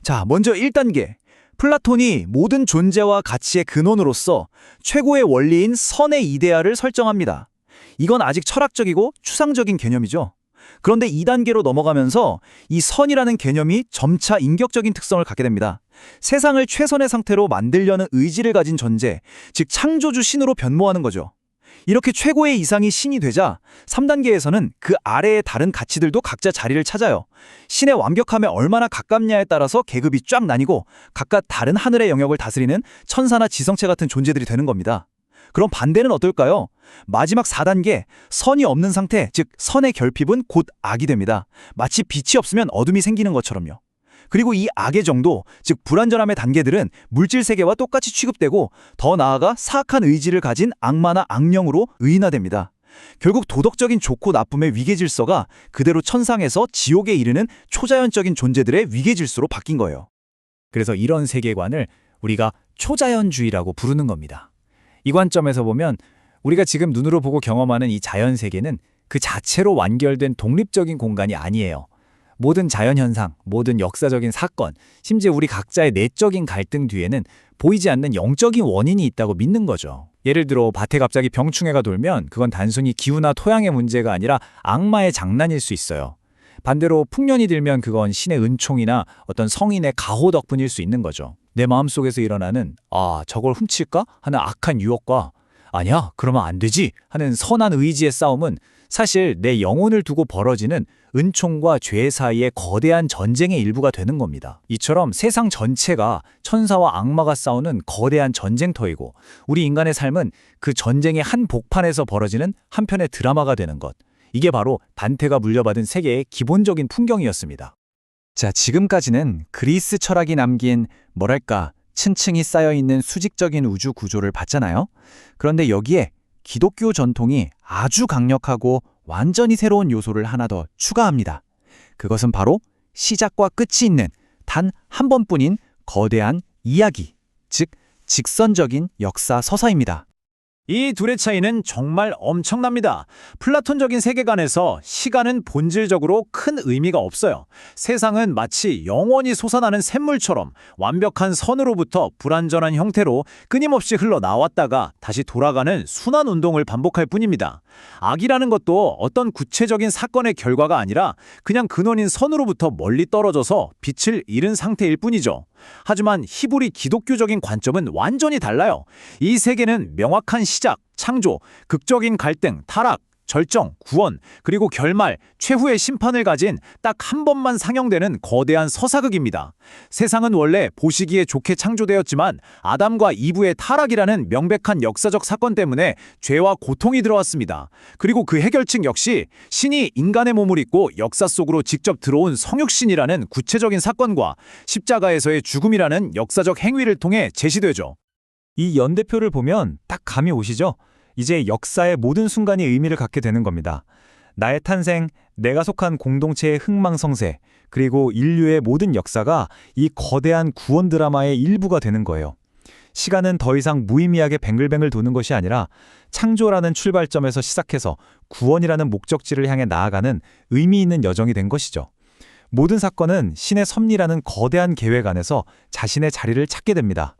S1: 자, 먼저 1단계. 플라톤이 모든 존재와 가치의 근원으로서 최고의 원리인 선의 이데아를 설정합니다. 이건 아직 철학적이고 추상적인 개념이죠. 그런데 2단계로 넘어가면서 이 선이라는 개념이 점차 인격적인 특성을 갖게 됩니다. 세상을 최선의 상태로 만들려는 의지를 가진 존재, 즉 창조주 신으로 변모하는 거죠. 이렇게 최고의 이상이 신이 되자 3단계에서는 그 아래의 다른 가치들도 각자 자리를 찾아요. 신의 완벽함에 얼마나 가깝냐에 따라서 계급이 쫙 나뉘고 각각 다른 하늘의 영역을 다스리는 천사나 지성체 같은 존재들이 되는 겁니다. 그럼 반대는 어떨까요? 마지막 4단계, 선이 없는 상태, 즉 선의 결핍은 곧 악이 됩니다. 마치 빛이 없으면 어둠이 생기는 것처럼요. 그리고 이 악의 정도, 즉 불완전함의 단계들은 물질 세계와 똑같이 취급되고 더 나아가 사악한 의지를 가진 악마나 악령으로 의인화됩니다. 결국 도덕적인 좋고 나쁨의 위계질서가 그대로 천상에서 지옥에 이르는 초자연적인 존재들의 위계질서로 바뀐 거예요.
S4: 그래서 이런 세계관을 우리가 초자연주의라고 부르는 겁니다. 이 관점에서 보면 우리가 지금 눈으로 보고 경험하는 이 자연 세계는 그 자체로 완결된 독립적인 공간이 아니에요. 모든 자연현상, 모든 역사적인 사건, 심지어 우리 각자의 내적인 갈등 뒤에는 보이지 않는 영적인 원인이 있다고 믿는 거죠. 예를 들어 밭에 갑자기 병충해가 돌면 그건 단순히 기후나 토양의 문제가 아니라 악마의 장난일 수 있어요. 반대로 풍년이 들면 그건 신의 은총이나 어떤 성인의 가호 덕분일 수 있는 거죠. 내 마음속에서 일어나는 저걸 훔칠까? 하는 악한 유혹과 아니야, 그러면 안 되지 하는 선한 의지의 싸움은 사실 내 영혼을 두고 벌어지는 은총과 죄 사이의 거대한 전쟁의 일부가 되는 겁니다. 이처럼 세상 전체가 천사와 악마가 싸우는 거대한 전쟁터이고 우리 인간의 삶은 그 전쟁의 한 복판에서 벌어지는 한 편의 드라마가 되는 것. 이게 바로 단테가 물려받은 세계의 기본적인 풍경이었습니다.
S1: 자, 지금까지는 그리스 철학이 남긴 층층이 쌓여있는 수직적인 우주 구조를 봤잖아요. 그런데 여기에 기독교 전통이 아주 강력하고 완전히 새로운 요소를 하나 더 추가합니다. 그것은 바로 시작과 끝이 있는 단 한 번뿐인 거대한 이야기, 즉 직선적인 역사 서사입니다.
S3: 이 둘의 차이는 정말 엄청납니다. 플라톤적인 세계관에서 시간은 본질적으로 큰 의미가 없어요. 세상은 마치 영원히 솟아나는 샘물처럼 완벽한 선으로부터 불완전한 형태로 끊임없이 흘러나왔다가 다시 돌아가는 순환 운동을 반복할 뿐입니다. 악이라는 것도 어떤 구체적인 사건의 결과가 아니라 그냥 근원인 선으로부터 멀리 떨어져서 빛을 잃은 상태일 뿐이죠. 하지만 히브리 기독교적인 관점은 완전히 달라요. 이 세계는 명확한 시작, 창조, 극적인 갈등, 타락, 절정, 구원, 그리고 결말, 최후의 심판을 가진 딱 한 번만 상영되는 거대한 서사극입니다. 세상은 원래 보시기에 좋게 창조되었지만 아담과 이브의 타락이라는 명백한 역사적 사건 때문에 죄와 고통이 들어왔습니다. 그리고 그 해결책 역시 신이 인간의 몸을 입고 역사 속으로 직접 들어온 성육신이라는 구체적인 사건과 십자가에서의 죽음이라는 역사적 행위를 통해 제시되죠.
S4: 이 연대표를 보면 딱 감이 오시죠? 이제 역사의 모든 순간이 의미를 갖게 되는 겁니다. 나의 탄생, 내가 속한 공동체의 흥망성쇠, 그리고 인류의 모든 역사가 이 거대한 구원 드라마의 일부가 되는 거예요. 시간은 더 이상 무의미하게 뱅글뱅글 도는 것이 아니라 창조라는 출발점에서 시작해서 구원이라는 목적지를 향해 나아가는 의미 있는 여정이 된 것이죠. 모든 사건은 신의 섭리라는 거대한 계획 안에서 자신의 자리를 찾게 됩니다.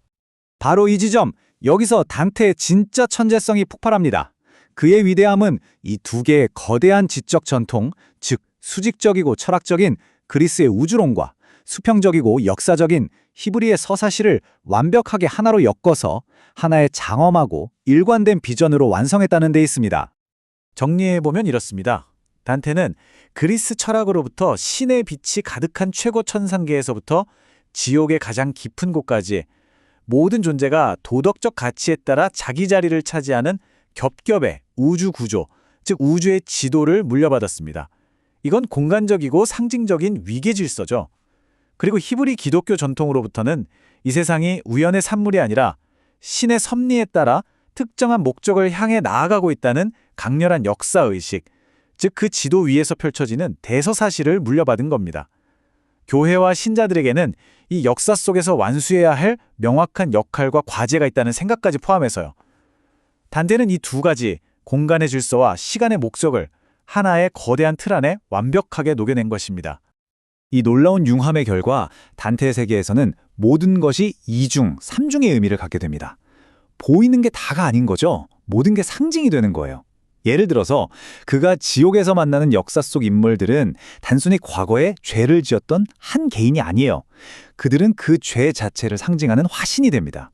S1: 바로 이 지점, 여기서 단테의 진짜 천재성이 폭발합니다. 그의 위대함은 이 두 개의 거대한 지적 전통, 즉 수직적이고 철학적인 그리스의 우주론과 수평적이고 역사적인 히브리의 서사시를 완벽하게 하나로 엮어서 하나의 장엄하고 일관된 비전으로 완성했다는 데 있습니다.
S4: 정리해보면 이렇습니다.
S2: 단테는 그리스 철학으로부터 신의 빛이 가득한 최고 천상계에서부터 지옥의 가장 깊은 곳까지 모든 존재가 도덕적 가치에 따라 자기 자리를 차지하는 겹겹의 우주 구조, 즉 우주의 지도를 물려받았습니다. 이건 공간적이고 상징적인 위계 질서죠. 그리고 히브리 기독교 전통으로부터는 이 세상이 우연의 산물이 아니라 신의 섭리에 따라 특정한 목적을 향해 나아가고 있다는 강렬한 역사의식, 즉 그 지도 위에서 펼쳐지는 대서사실을 물려받은 겁니다. 교회와 신자들에게는 이 역사 속에서 완수해야 할 명확한 역할과 과제가 있다는 생각까지 포함해서요. 단테는 이 두 가지, 공간의 질서와 시간의 목적을 하나의 거대한 틀 안에 완벽하게 녹여낸 것입니다.
S1: 이 놀라운 융합의 결과 단테의 세계에서는 모든 것이 이중, 삼중의 의미를 갖게 됩니다. 보이는 게 다가 아닌 거죠. 모든 게 상징이 되는 거예요. 예를 들어서 그가 지옥에서 만나는 역사 속 인물들은 단순히 과거에 죄를 지었던 한 개인이 아니에요. 그들은 그 죄 자체를 상징하는 화신이 됩니다.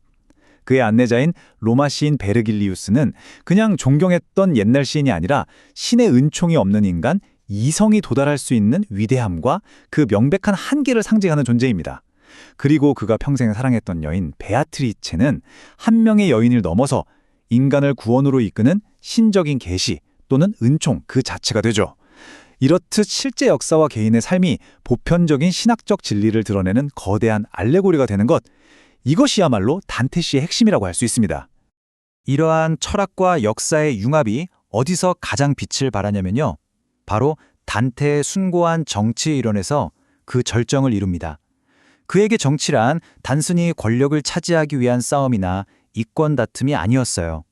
S1: 그의 안내자인 로마 시인 베르길리우스는 그냥 존경했던 옛날 시인이 아니라 신의 은총이 없는 인간, 이성이 도달할 수 있는 위대함과 그 명백한 한계를 상징하는 존재입니다. 그리고 그가 평생 사랑했던 여인 베아트리체는 한 명의 여인을 넘어서 인간을 구원으로 이끄는 신적인 계시 또는 은총 그 자체가 되죠. 이렇듯 실제 역사와 개인의 삶이 보편적인 신학적 진리를 드러내는 거대한 알레고리가 되는 것, 이것이야말로 단테 씨의 핵심이라고 할 수 있습니다. 이러한 철학과 역사의 융합이 어디서 가장 빛을 발하냐면요. 바로 단테의 숭고한 정치 이론에서 그 절정을 이룹니다. 그에게 정치란 단순히 권력을 차지하기 위한 싸움이나 이권 다툼이 아니었어요.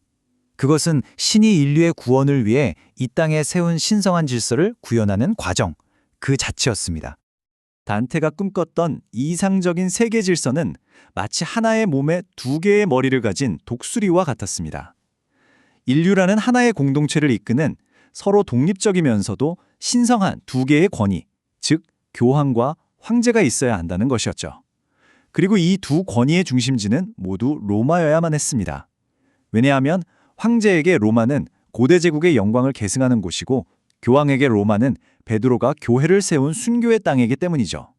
S1: 그것은 신이 인류의 구원을 위해 이 땅에 세운 신성한 질서를 구현하는 과정, 그 자체였습니다. 단테가 꿈꿨던 이상적인 세계 질서는 마치 하나의 몸에 두 개의 머리를 가진 독수리와 같았습니다. 인류라는 하나의 공동체를 이끄는 서로 독립적이면서도 신성한 두 개의 권위, 즉 교황과 황제가 있어야 한다는 것이었죠. 그리고 이 두 권위의 중심지는 모두 로마여야만 했습니다. 왜냐하면 황제에게 로마는 고대 제국의 영광을 계승하는 곳이고 교황에게 로마는 베드로가 교회를 세운 순교의 땅이기 때문이죠.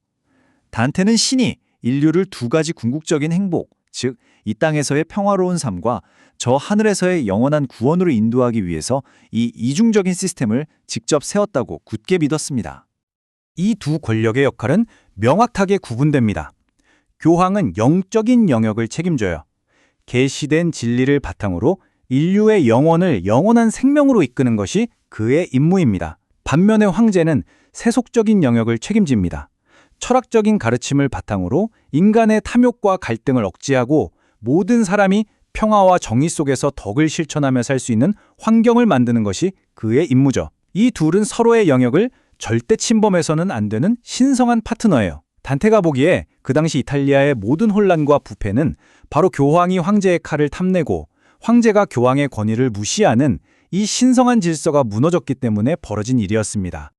S1: 단테는 신이 인류를 두 가지 궁극적인 행복, 즉 이 땅에서의 평화로운 삶과 저 하늘에서의 영원한 구원으로 인도하기 위해서 이 이중적인 시스템을 직접 세웠다고 굳게 믿었습니다. 이 두 권력의 역할은 명확하게 구분됩니다. 교황은 영적인 영역을 책임져요. 계시된 진리를 바탕으로 인류의 영혼을 영원한 생명으로 이끄는 것이 그의 임무입니다. 반면에 황제는 세속적인 영역을 책임집니다. 철학적인 가르침을 바탕으로 인간의 탐욕과 갈등을 억제하고 모든 사람이 평화와 정의 속에서 덕을 실천하며 살 수 있는 환경을 만드는 것이 그의 임무죠. 이 둘은 서로의 영역을 절대 침범해서는 안 되는 신성한 파트너예요. 단테가 보기에 그 당시 이탈리아의 모든 혼란과 부패는 바로 교황이 황제의 칼을 탐내고 황제가 교황의 권위를 무시하는 이 신성한 질서가 무너졌기 때문에 벌어진 일이었습니다.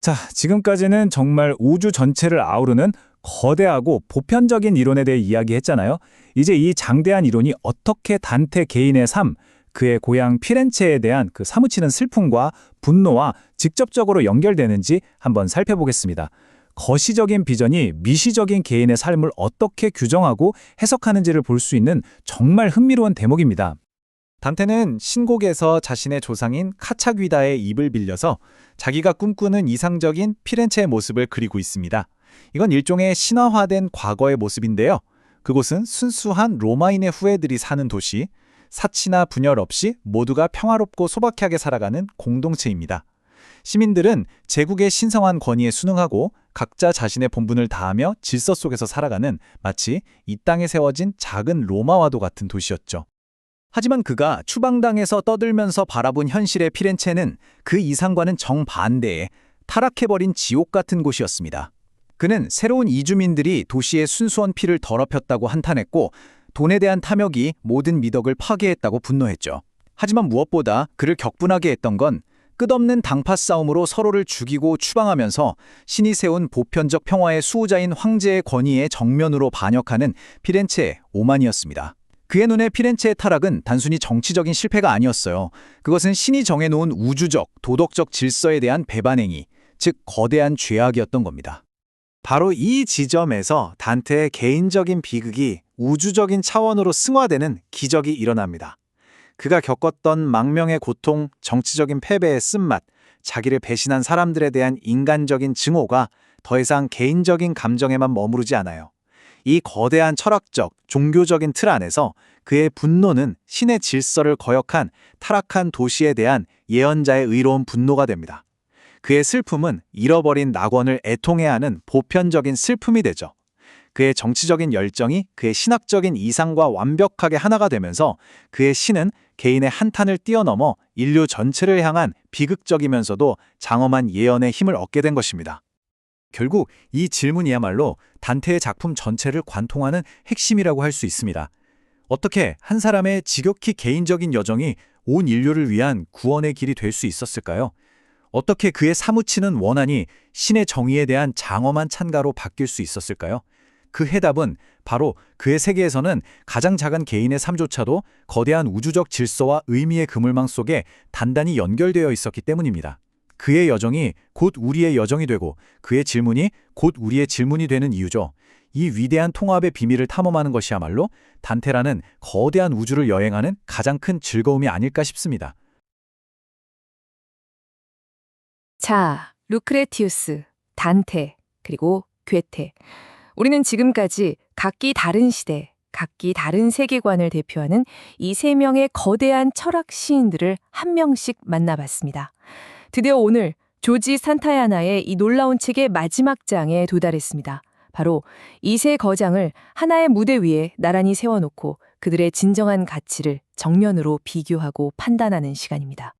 S2: 자, 지금까지는 정말 우주 전체를 아우르는 거대하고 보편적인 이론에 대해 이야기했잖아요. 이제 이 장대한 이론이 어떻게 단테 개인의 삶, 그의 고향 피렌체에 대한 그 사무치는 슬픔과 분노와 직접적으로 연결되는지 한번 살펴보겠습니다. 거시적인 비전이 미시적인 개인의 삶을 어떻게 규정하고 해석하는지를 볼 수 있는 정말 흥미로운 대목입니다. 단테는 신곡에서 자신의 조상인 카차귀다의 입을 빌려서 자기가 꿈꾸는 이상적인 피렌체의 모습을 그리고 있습니다. 이건 일종의 신화화된 과거의 모습인데요. 그곳은 순수한 로마인의 후예들이 사는 도시, 사치나 분열 없이 모두가 평화롭고 소박하게 살아가는 공동체입니다. 시민들은 제국의 신성한 권위에 순응하고 각자 자신의 본분을 다하며 질서 속에서 살아가는 마치 이 땅에 세워진 작은 로마와도 같은 도시였죠. 하지만 그가 추방당에서 떠들면서 바라본 현실의 피렌체는 그 이상과는 정반대의 타락해버린 지옥 같은 곳이었습니다. 그는 새로운 이주민들이 도시의 순수한 피를 더럽혔다고 한탄했고 돈에 대한 탐욕이 모든 미덕을 파괴했다고 분노했죠. 하지만 무엇보다 그를 격분하게 했던 건 끝없는 당파 싸움으로 서로를 죽이고 추방하면서 신이 세운 보편적 평화의 수호자인 황제의 권위에 정면으로 반역하는 피렌체의 오만이었습니다.
S3: 그의 눈에 피렌체의 타락은 단순히 정치적인 실패가 아니었어요. 그것은 신이 정해놓은 우주적, 도덕적 질서에 대한 배반행위, 즉 거대한 죄악이었던 겁니다.
S1: 바로 이 지점에서 단테의 개인적인 비극이 우주적인 차원으로 승화되는 기적이 일어납니다. 그가 겪었던 망명의 고통, 정치적인 패배의 쓴맛, 자기를 배신한 사람들에 대한 인간적인 증오가 더 이상 개인적인 감정에만 머무르지 않아요. 이 거대한 철학적, 종교적인 틀 안에서 그의 분노는 신의 질서를 거역한 타락한 도시에 대한 예언자의 의로운 분노가 됩니다. 그의 슬픔은 잃어버린 낙원을 애통해야 하는 보편적인 슬픔이 되죠. 그의 정치적인 열정이 그의 신학적인 이상과 완벽하게 하나가 되면서 그의 신은 개인의 한탄을 뛰어넘어 인류 전체를 향한 비극적이면서도 장엄한 예언의 힘을 얻게 된 것입니다.
S3: 결국 이 질문이야말로 단테의 작품 전체를 관통하는 핵심이라고 할 수 있습니다. 어떻게 한 사람의 지극히 개인적인 여정이 온 인류를 위한 구원의 길이 될 수 있었을까요? 어떻게 그의 사무치는 원한이 신의 정의에 대한 장엄한 찬가로 바뀔 수 있었을까요? 그 해답은 바로 그의 세계에서는 가장 작은 개인의 삶조차도 거대한 우주적 질서와 의미의 그물망 속에 단단히 연결되어 있었기 때문입니다. 그의 여정이 곧 우리의 여정이 되고 그의 질문이 곧 우리의 질문이 되는 이유죠. 이 위대한 통합의 비밀을 탐험하는 것이야말로 단테라는 거대한 우주를 여행하는 가장 큰 즐거움이 아닐까 싶습니다.
S8: 자, 루크레티우스, 단테, 그리고 괴테. 우리는 지금까지 각기 다른 시대, 각기 다른 세계관을 대표하는 이 세 명의 거대한 철학 시인들을 한 명씩 만나봤습니다. 드디어 오늘 조지 산타야나의 이 놀라운 책의 마지막 장에 도달했습니다. 바로 이 세 거장을 하나의 무대 위에 나란히 세워놓고 그들의 진정한 가치를 정면으로 비교하고 판단하는 시간입니다.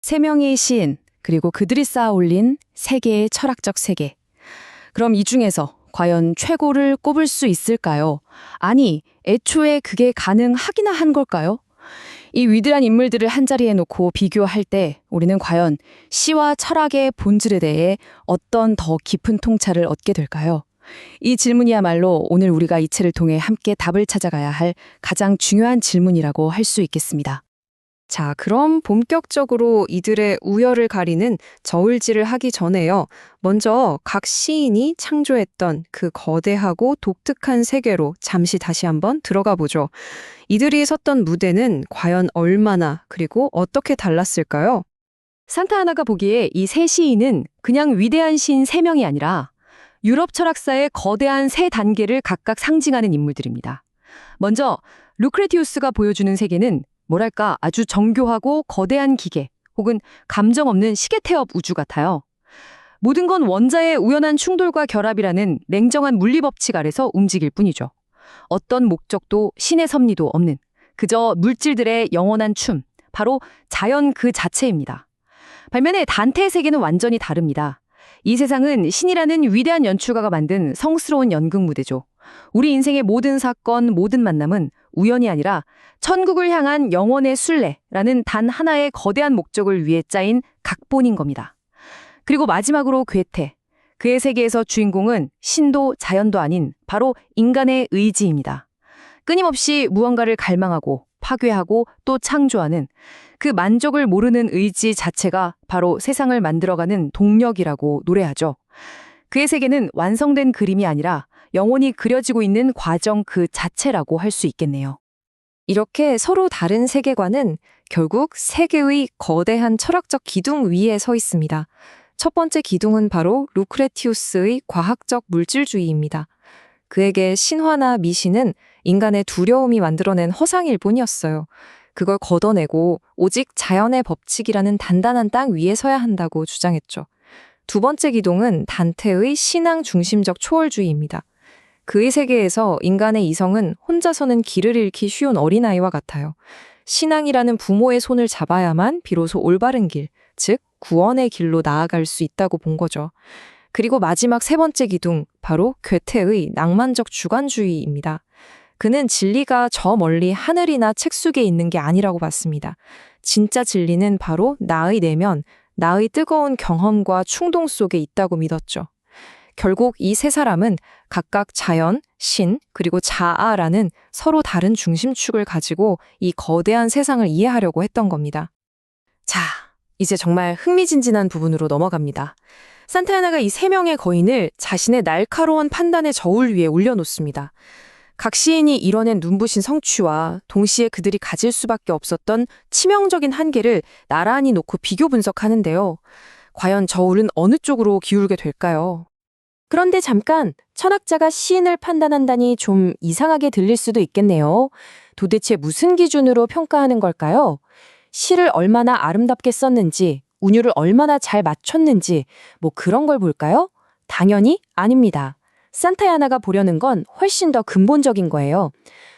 S5: 세 명의 시인, 그리고 그들이 쌓아 올린 세계의 철학적 세계. 그럼 이 중에서 과연 최고를 꼽을 수 있을까요? 아니, 애초에 그게 가능하기나 한 걸까요? 이 위대한 인물들을 한자리에 놓고 비교할 때 우리는 과연 시와 철학의 본질에 대해 어떤 더 깊은 통찰을 얻게 될까요? 이 질문이야말로 오늘 우리가 이 책을 통해 함께 답을 찾아가야 할 가장 중요한 질문이라고 할 수 있겠습니다. 자, 그럼 본격적으로 이들의 우열을 가리는 저울질을 하기 전에요. 먼저 각 시인이 창조했던 그 거대하고 독특한 세계로 잠시 다시 한번 들어가 보죠. 이들이 섰던 무대는 과연 얼마나 그리고 어떻게 달랐을까요? 산타하나가 보기에 이 세 시인은 그냥 위대한 시인 세 명이 아니라 유럽 철학사의 거대한 세 단계를 각각 상징하는 인물들입니다. 먼저 루크레티우스가 보여주는 세계는 뭐랄까 아주 정교하고 거대한 기계 혹은 감정 없는 시계 태엽 우주 같아요. 모든 건 원자의 우연한 충돌과 결합이라는 냉정한 물리 법칙 아래서 움직일 뿐이죠. 어떤 목적도 신의 섭리도 없는 그저 물질들의 영원한 춤, 바로 자연 그 자체입니다. 반면에 단테의 세계는 완전히 다릅니다. 이 세상은 신이라는 위대한 연출가가 만든 성스러운 연극 무대죠. 우리 인생의 모든 사건, 모든 만남은 우연이 아니라 천국을 향한 영원의 순례라는 단 하나의 거대한 목적을 위해 짜인 각본인 겁니다. 그리고 마지막으로 괴테. 그의 세계에서 주인공은 신도 자연도 아닌 바로 인간의 의지입니다. 끊임없이 무언가를 갈망하고 파괴하고 또 창조하는 그 만족을 모르는 의지 자체가 바로 세상을 만들어가는 동력이라고 노래하죠. 그의 세계는 완성된 그림이 아니라 영원히 그려지고 있는 과정 그 자체라고 할 수 있겠네요. 이렇게 서로 다른 세계관은 결국 세계의 거대한 철학적 기둥 위에 서 있습니다. 첫 번째 기둥은 바로 루크레티우스의 과학적 물질주의입니다. 그에게 신화나 미신은 인간의 두려움이 만들어낸 허상일 뿐이었어요. 그걸 걷어내고 오직 자연의 법칙이라는 단단한 땅 위에 서야 한다고 주장했죠. 두 번째 기둥은 단테의 신앙 중심적 초월주의입니다. 그의 세계에서 인간의 이성은 혼자서는 길을 잃기 쉬운 어린아이와 같아요. 신앙이라는 부모의 손을 잡아야만 비로소 올바른 길, 즉 구원의 길로 나아갈 수 있다고 본 거죠. 그리고 마지막 세 번째 기둥, 바로 괴테의 낭만적 주관주의입니다. 그는 진리가 저 멀리 하늘이나 책 속에 있는 게 아니라고 봤습니다. 진짜 진리는 바로 나의 내면, 나의 뜨거운 경험과 충동 속에 있다고 믿었죠. 결국 이 세 사람은 각각 자연, 신, 그리고 자아라는 서로 다른 중심축을 가지고 이 거대한 세상을 이해하려고 했던 겁니다. 자, 이제 정말 흥미진진한 부분으로 넘어갑니다. 산타야나가 이 세 명의 거인을 자신의 날카로운 판단의 저울 위에 올려놓습니다. 각 시인이 이뤄낸 눈부신 성취와 동시에 그들이 가질 수밖에 없었던 치명적인 한계를 나란히 놓고 비교 분석하는데요. 과연 저울은 어느 쪽으로 기울게 될까요? 그런데 잠깐, 철학자가 시인을 판단한다니 좀 이상하게 들릴 수도 있겠네요. 도대체 무슨 기준으로 평가하는 걸까요? 시를 얼마나 아름답게 썼는지, 운율을 얼마나 잘 맞췄는지, 뭐 그런 걸 볼까요? 당연히 아닙니다. 산타야나가 보려는 건 훨씬 더 근본적인 거예요.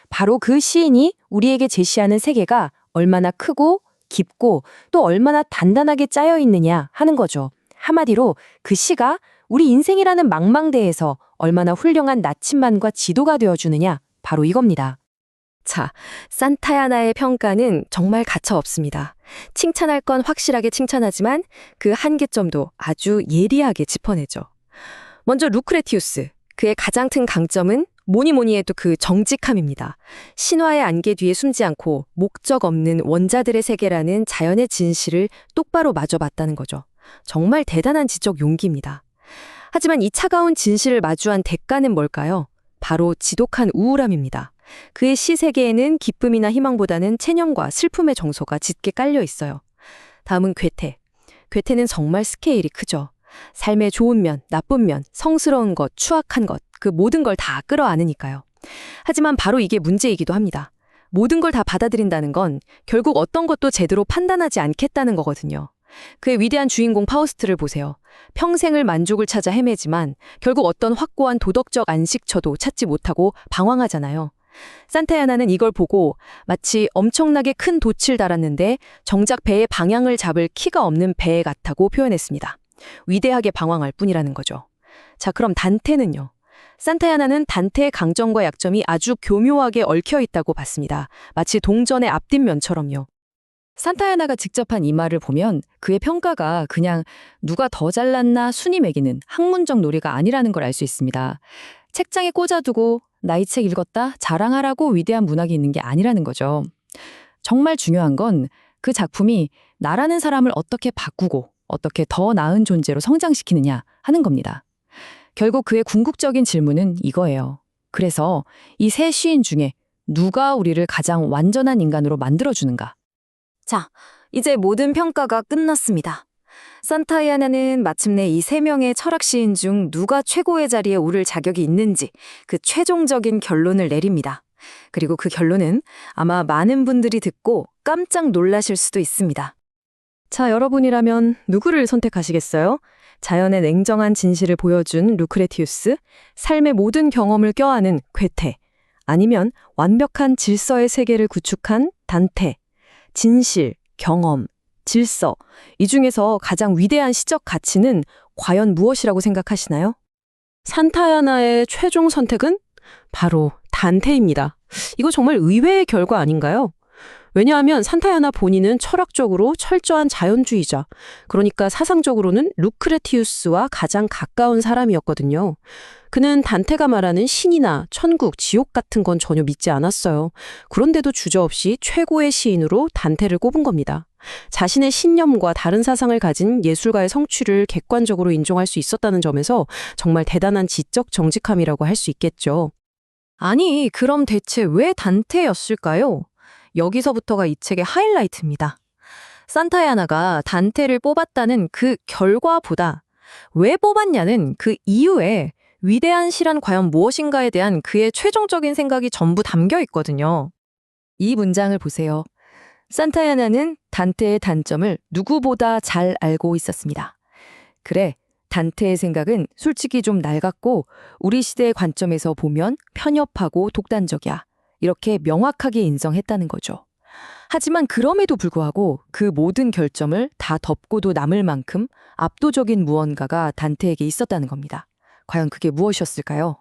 S5: 바로 그 시인이 우리에게 제시하는 세계가 얼마나 크고 깊고 또 얼마나 단단하게 짜여 있느냐 하는 거죠. 한마디로 그 시가 우리 인생이라는 망망대해에서 얼마나 훌륭한 나침반과 지도가 되어주느냐, 바로 이겁니다. 자, 산타야나의 평가는 정말 가차없습니다. 칭찬할 건 확실하게 칭찬하지만 그 한계점도 아주 예리하게 짚어내죠. 먼저 루크레티우스, 그의 가장 큰 강점은 뭐니 해도 그 정직함입니다. 신화의 안개 뒤에 숨지 않고 목적 없는 원자들의 세계라는 자연의 진실을 똑바로 마주봤다는 거죠. 정말 대단한 지적 용기입니다. 하지만 이 차가운 진실을 마주한 대가는 뭘까요? 바로 지독한 우울함입니다. 그의 시 세계에는 기쁨이나 희망보다는 체념과 슬픔의 정서가 짙게 깔려 있어요. 다음은 괴테. 괴테는 정말 스케일이 크죠. 삶의 좋은 면, 나쁜 면, 성스러운 것, 추악한 것, 그 모든 걸 다 끌어안으니까요. 하지만 바로 이게 문제이기도 합니다. 모든 걸 다 받아들인다는 건 결국 어떤 것도 제대로 판단하지 않겠다는 거거든요. 그의 위대한 주인공 파우스트를 보세요. 평생을 만족을 찾아 헤매지만 결국 어떤 확고한 도덕적 안식처도 찾지 못하고 방황하잖아요. 산타야나는 이걸 보고 마치 엄청나게 큰 돛을 달았는데 정작 배의 방향을 잡을 키가 없는 배 같다고 표현했습니다. 위대하게 방황할 뿐이라는 거죠. 자, 그럼 단테는요? 산타야나는 단테의 강점과 약점이 아주 교묘하게 얽혀 있다고 봤습니다. 마치 동전의 앞뒷면처럼요. 산타야나가 직접 한 이 말을 보면 그의 평가가 그냥 누가 더 잘났나 순위 매기는 학문적 놀이가 아니라는 걸 알 수 있습니다. 책장에 꽂아두고 나 이 책 읽었다 자랑하라고 위대한 문학이 있는 게 아니라는 거죠. 정말 중요한 건 그 작품이 나라는 사람을 어떻게 바꾸고 어떻게 더 나은 존재로 성장시키느냐 하는 겁니다. 결국 그의 궁극적인 질문은 이거예요. 그래서 이 세 시인 중에 누가 우리를 가장 완전한 인간으로 만들어주는가? 자, 이제 모든 평가가 끝났습니다. 산타야나는 마침내 이 세 명의 철학 시인 중 누가 최고의 자리에 오를 자격이 있는지 그 최종적인 결론을 내립니다. 그리고 그 결론은 아마 많은 분들이 듣고 깜짝 놀라실 수도 있습니다. 자, 여러분이라면 누구를 선택하시겠어요? 자연의 냉정한 진실을 보여준 루크레티우스, 삶의 모든 경험을 껴안은 괴테, 아니면 완벽한 질서의 세계를 구축한 단테, 진실, 경험, 질서, 이 중에서 가장 위대한 시적 가치는 과연 무엇이라고 생각하시나요? 산타야나의 최종 선택은 바로 단테입니다. 이거 정말 의외의 결과 아닌가요? 왜냐하면 산타야나 본인은 철학적으로 철저한 자연주의자, 그러니까 사상적으로는 루크레티우스와 가장 가까운 사람이었거든요. 그는 단테가 말하는 신이나 천국, 지옥 같은 건 전혀 믿지 않았어요. 그런데도 주저없이 최고의 시인으로 단테를 꼽은 겁니다. 자신의 신념과 다른 사상을 가진 예술가의 성취를 객관적으로 인정할 수 있었다는 점에서 정말 대단한 지적 정직함이라고 할 수 있겠죠. 아니, 그럼 대체 왜 단테였을까요? 여기서부터가 이 책의 하이라이트입니다. 산타야나가 단테를 뽑았다는 그 결과보다 왜 뽑았냐는 그 이유에 위대한 시란 과연 무엇인가에 대한 그의 최종적인 생각이 전부 담겨 있거든요. 이 문장을 보세요. 산타야나는 단테의 단점을 누구보다 잘 알고 있었습니다. 그래, 단테의 생각은 솔직히 좀 낡았고 우리 시대의 관점에서 보면 편협하고 독단적이야. 이렇게 명확하게 인정했다는 거죠. 하지만 그럼에도 불구하고 그 모든 결점을 다 덮고도 남을 만큼 압도적인 무언가가 단테에게 있었다는 겁니다. 과연 그게 무엇이었을까요?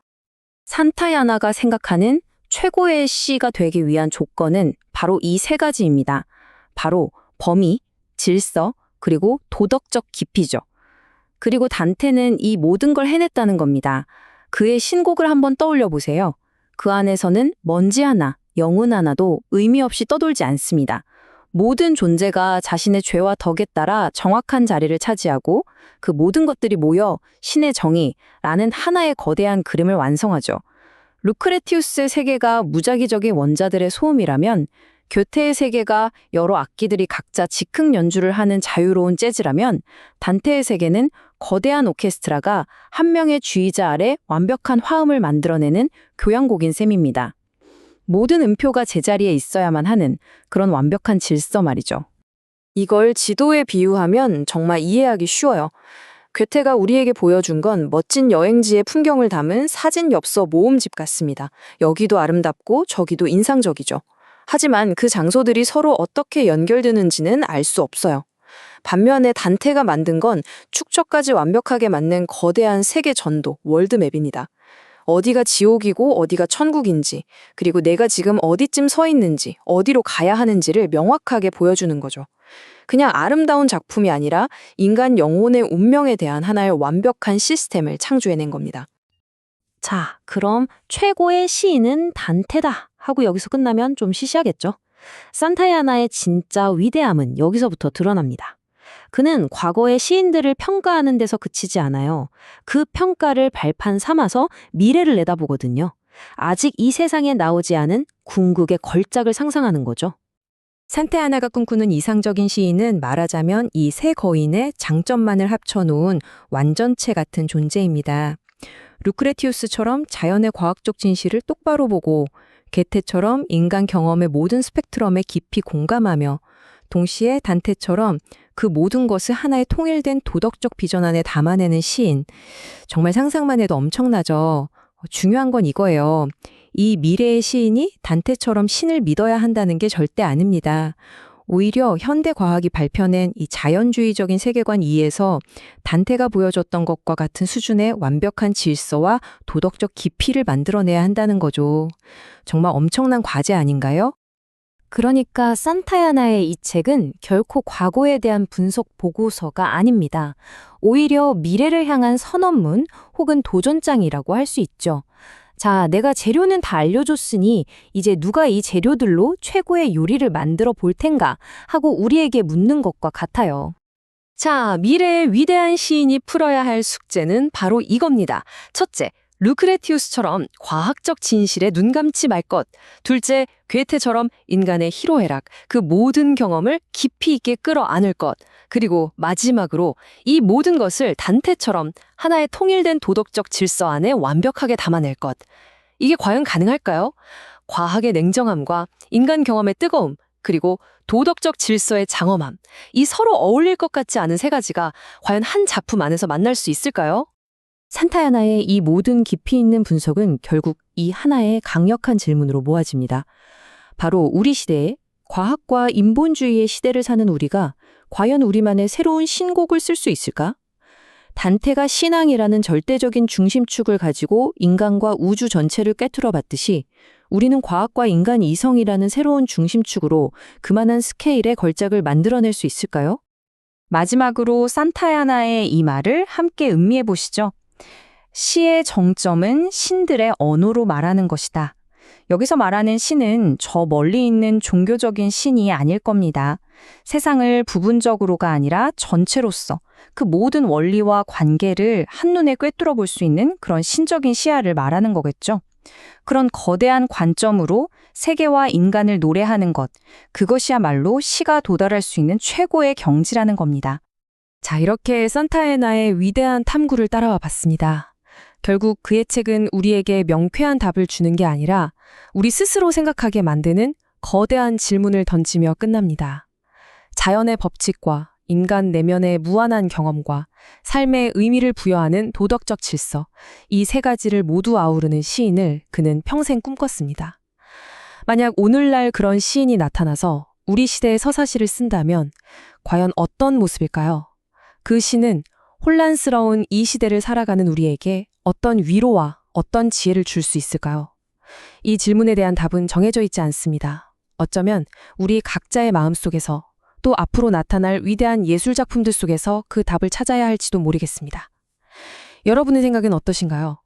S5: 산타야나가 생각하는 최고의 시가 되기 위한 조건은 바로 이 세 가지입니다. 바로 범위, 질서, 그리고 도덕적 깊이죠. 그리고 단테는 이 모든 걸 해냈다는 겁니다. 그의 신곡을 한번 떠올려 보세요. 그 안에서는 먼지 하나, 영혼 하나도 의미 없이 떠돌지 않습니다. 모든 존재가 자신의 죄와 덕에 따라 정확한 자리를 차지하고 그 모든 것들이 모여 신의 정의라는 하나의 거대한 그림을 완성하죠. 루크레티우스의 세계가 무작위적인 원자들의 소음이라면 교테의 세계가 여러 악기들이 각자 즉흥 연주를 하는 자유로운 재즈라면 단테의 세계는 거대한 오케스트라가 한 명의 주의자 아래 완벽한 화음을 만들어내는 교향곡인 셈입니다. 모든 음표가 제자리에 있어야만 하는 그런 완벽한 질서 말이죠. 이걸 지도에 비유하면 정말 이해하기 쉬워요. 괴테가 우리에게 보여준 건 멋진 여행지의 풍경을 담은 사진 엽서 모음집 같습니다. 여기도 아름답고 저기도 인상적이죠. 하지만 그 장소들이 서로 어떻게 연결되는지는 알 수 없어요. 반면에 단테가 만든 건 축처까지 완벽하게 맞는 거대한 세계 전도, 월드맵입니다. 어디가 지옥이고 어디가 천국인지, 그리고 내가 지금 어디쯤 서 있는지, 어디로 가야 하는지를 명확하게 보여주는 거죠. 그냥 아름다운 작품이 아니라 인간 영혼의 운명에 대한 하나의 완벽한 시스템을 창조해낸 겁니다.
S7: 자, 그럼 최고의 시인은 단테다 하고 여기서 끝나면 좀 시시하겠죠? 산타야나의 진짜 위대함은 여기서부터 드러납니다. 그는 과거의 시인들을 평가하는 데서 그치지 않아요. 그 평가를 발판 삼아서 미래를 내다보거든요. 아직 이 세상에 나오지 않은 궁극의 걸작을 상상하는 거죠.
S6: 산타야나가 꿈꾸는 이상적인 시인은 말하자면 이 세 거인의 장점만을 합쳐놓은 완전체 같은 존재입니다. 루크레티우스처럼 자연의 과학적 진실을 똑바로 보고 게테처럼 인간 경험의 모든 스펙트럼에 깊이 공감하며 동시에 단테처럼 그 모든 것을 하나의 통일된 도덕적 비전 안에 담아내는 시인. 정말 상상만 해도 엄청나죠. 중요한 건 이거예요. 이 미래의 시인이 단테처럼 신을 믿어야 한다는 게 절대 아닙니다. 오히려 현대 과학이 발표낸 이 자연주의적인 세계관 이에서 단테가 보여줬던 것과 같은 수준의 완벽한 질서와 도덕적 깊이를 만들어내야 한다는 거죠. 정말 엄청난 과제 아닌가요?
S7: 그러니까 산타야나의 이 책은 결코 과거에 대한 분석 보고서가 아닙니다. 오히려 미래를 향한 선언문 혹은 도전장이라고 할 수 있죠. 자, 내가 재료는 다 알려줬으니 이제 누가 이 재료들로 최고의 요리를 만들어 볼 텐가 하고 우리에게 묻는 것과 같아요.
S8: 자, 미래의 위대한 시인이 풀어야 할 숙제는 바로 이겁니다. 첫째, 루크레티우스처럼 과학적 진실에 눈 감지 말 것. 둘째, 괴테처럼 인간의 희로애락, 그 모든 경험을 깊이 있게 끌어안을 것. 그리고 마지막으로 이 모든 것을 단테처럼 하나의 통일된 도덕적 질서 안에 완벽하게 담아낼 것. 이게 과연 가능할까요? 과학의 냉정함과 인간 경험의 뜨거움, 그리고 도덕적 질서의 장엄함. 이 서로 어울릴 것 같지 않은 세 가지가 과연 한 작품 안에서 만날 수 있을까요?
S6: 산타야나의 이 모든 깊이 있는 분석은 결국 이 하나의 강력한 질문으로 모아집니다. 바로 우리 시대에 과학과 인본주의의 시대를 사는 우리가 과연 우리만의 새로운 신곡을 쓸 수 있을까? 단테가 신앙이라는 절대적인 중심축을 가지고 인간과 우주 전체를 꿰뚫어 봤듯이 우리는 과학과 인간 이성이라는 새로운 중심축으로 그만한 스케일의 걸작을 만들어낼 수 있을까요? 마지막으로 산타야나의 이 말을 함께 음미해 보시죠. 시의 정점은 신들의 언어로 말하는 것이다. 여기서 말하는 신은 저 멀리 있는 종교적인 신이 아닐 겁니다. 세상을 부분적으로가 아니라 전체로서 그 모든 원리와 관계를 한눈에 꿰뚫어 볼 수 있는 그런 신적인 시야를 말하는 거겠죠. 그런 거대한 관점으로 세계와 인간을 노래하는 것, 그것이야말로 시가 도달할 수 있는 최고의 경지라는 겁니다. 자, 이렇게 산타야나의 위대한 탐구를 따라와 봤습니다. 결국 그의 책은 우리에게 명쾌한 답을 주는 게 아니라 우리 스스로 생각하게 만드는 거대한 질문을 던지며 끝납니다. 자연의 법칙과 인간 내면의 무한한 경험과 삶의 의미를 부여하는 도덕적 질서, 이 세 가지를 모두 아우르는 시인을 그는 평생 꿈꿨습니다. 만약 오늘날 그런 시인이 나타나서 우리 시대의 서사시를 쓴다면 과연 어떤 모습일까요? 그 시는 혼란스러운 이 시대를 살아가는 우리에게 어떤 위로와 어떤 지혜를 줄 수 있을까요? 이 질문에 대한 답은 정해져 있지 않습니다. 어쩌면 우리 각자의 마음속에서
S8: 또 앞으로 나타날 위대한 예술 작품들 속에서 그 답을 찾아야 할지도 모르겠습니다. 여러분의 생각은 어떠신가요?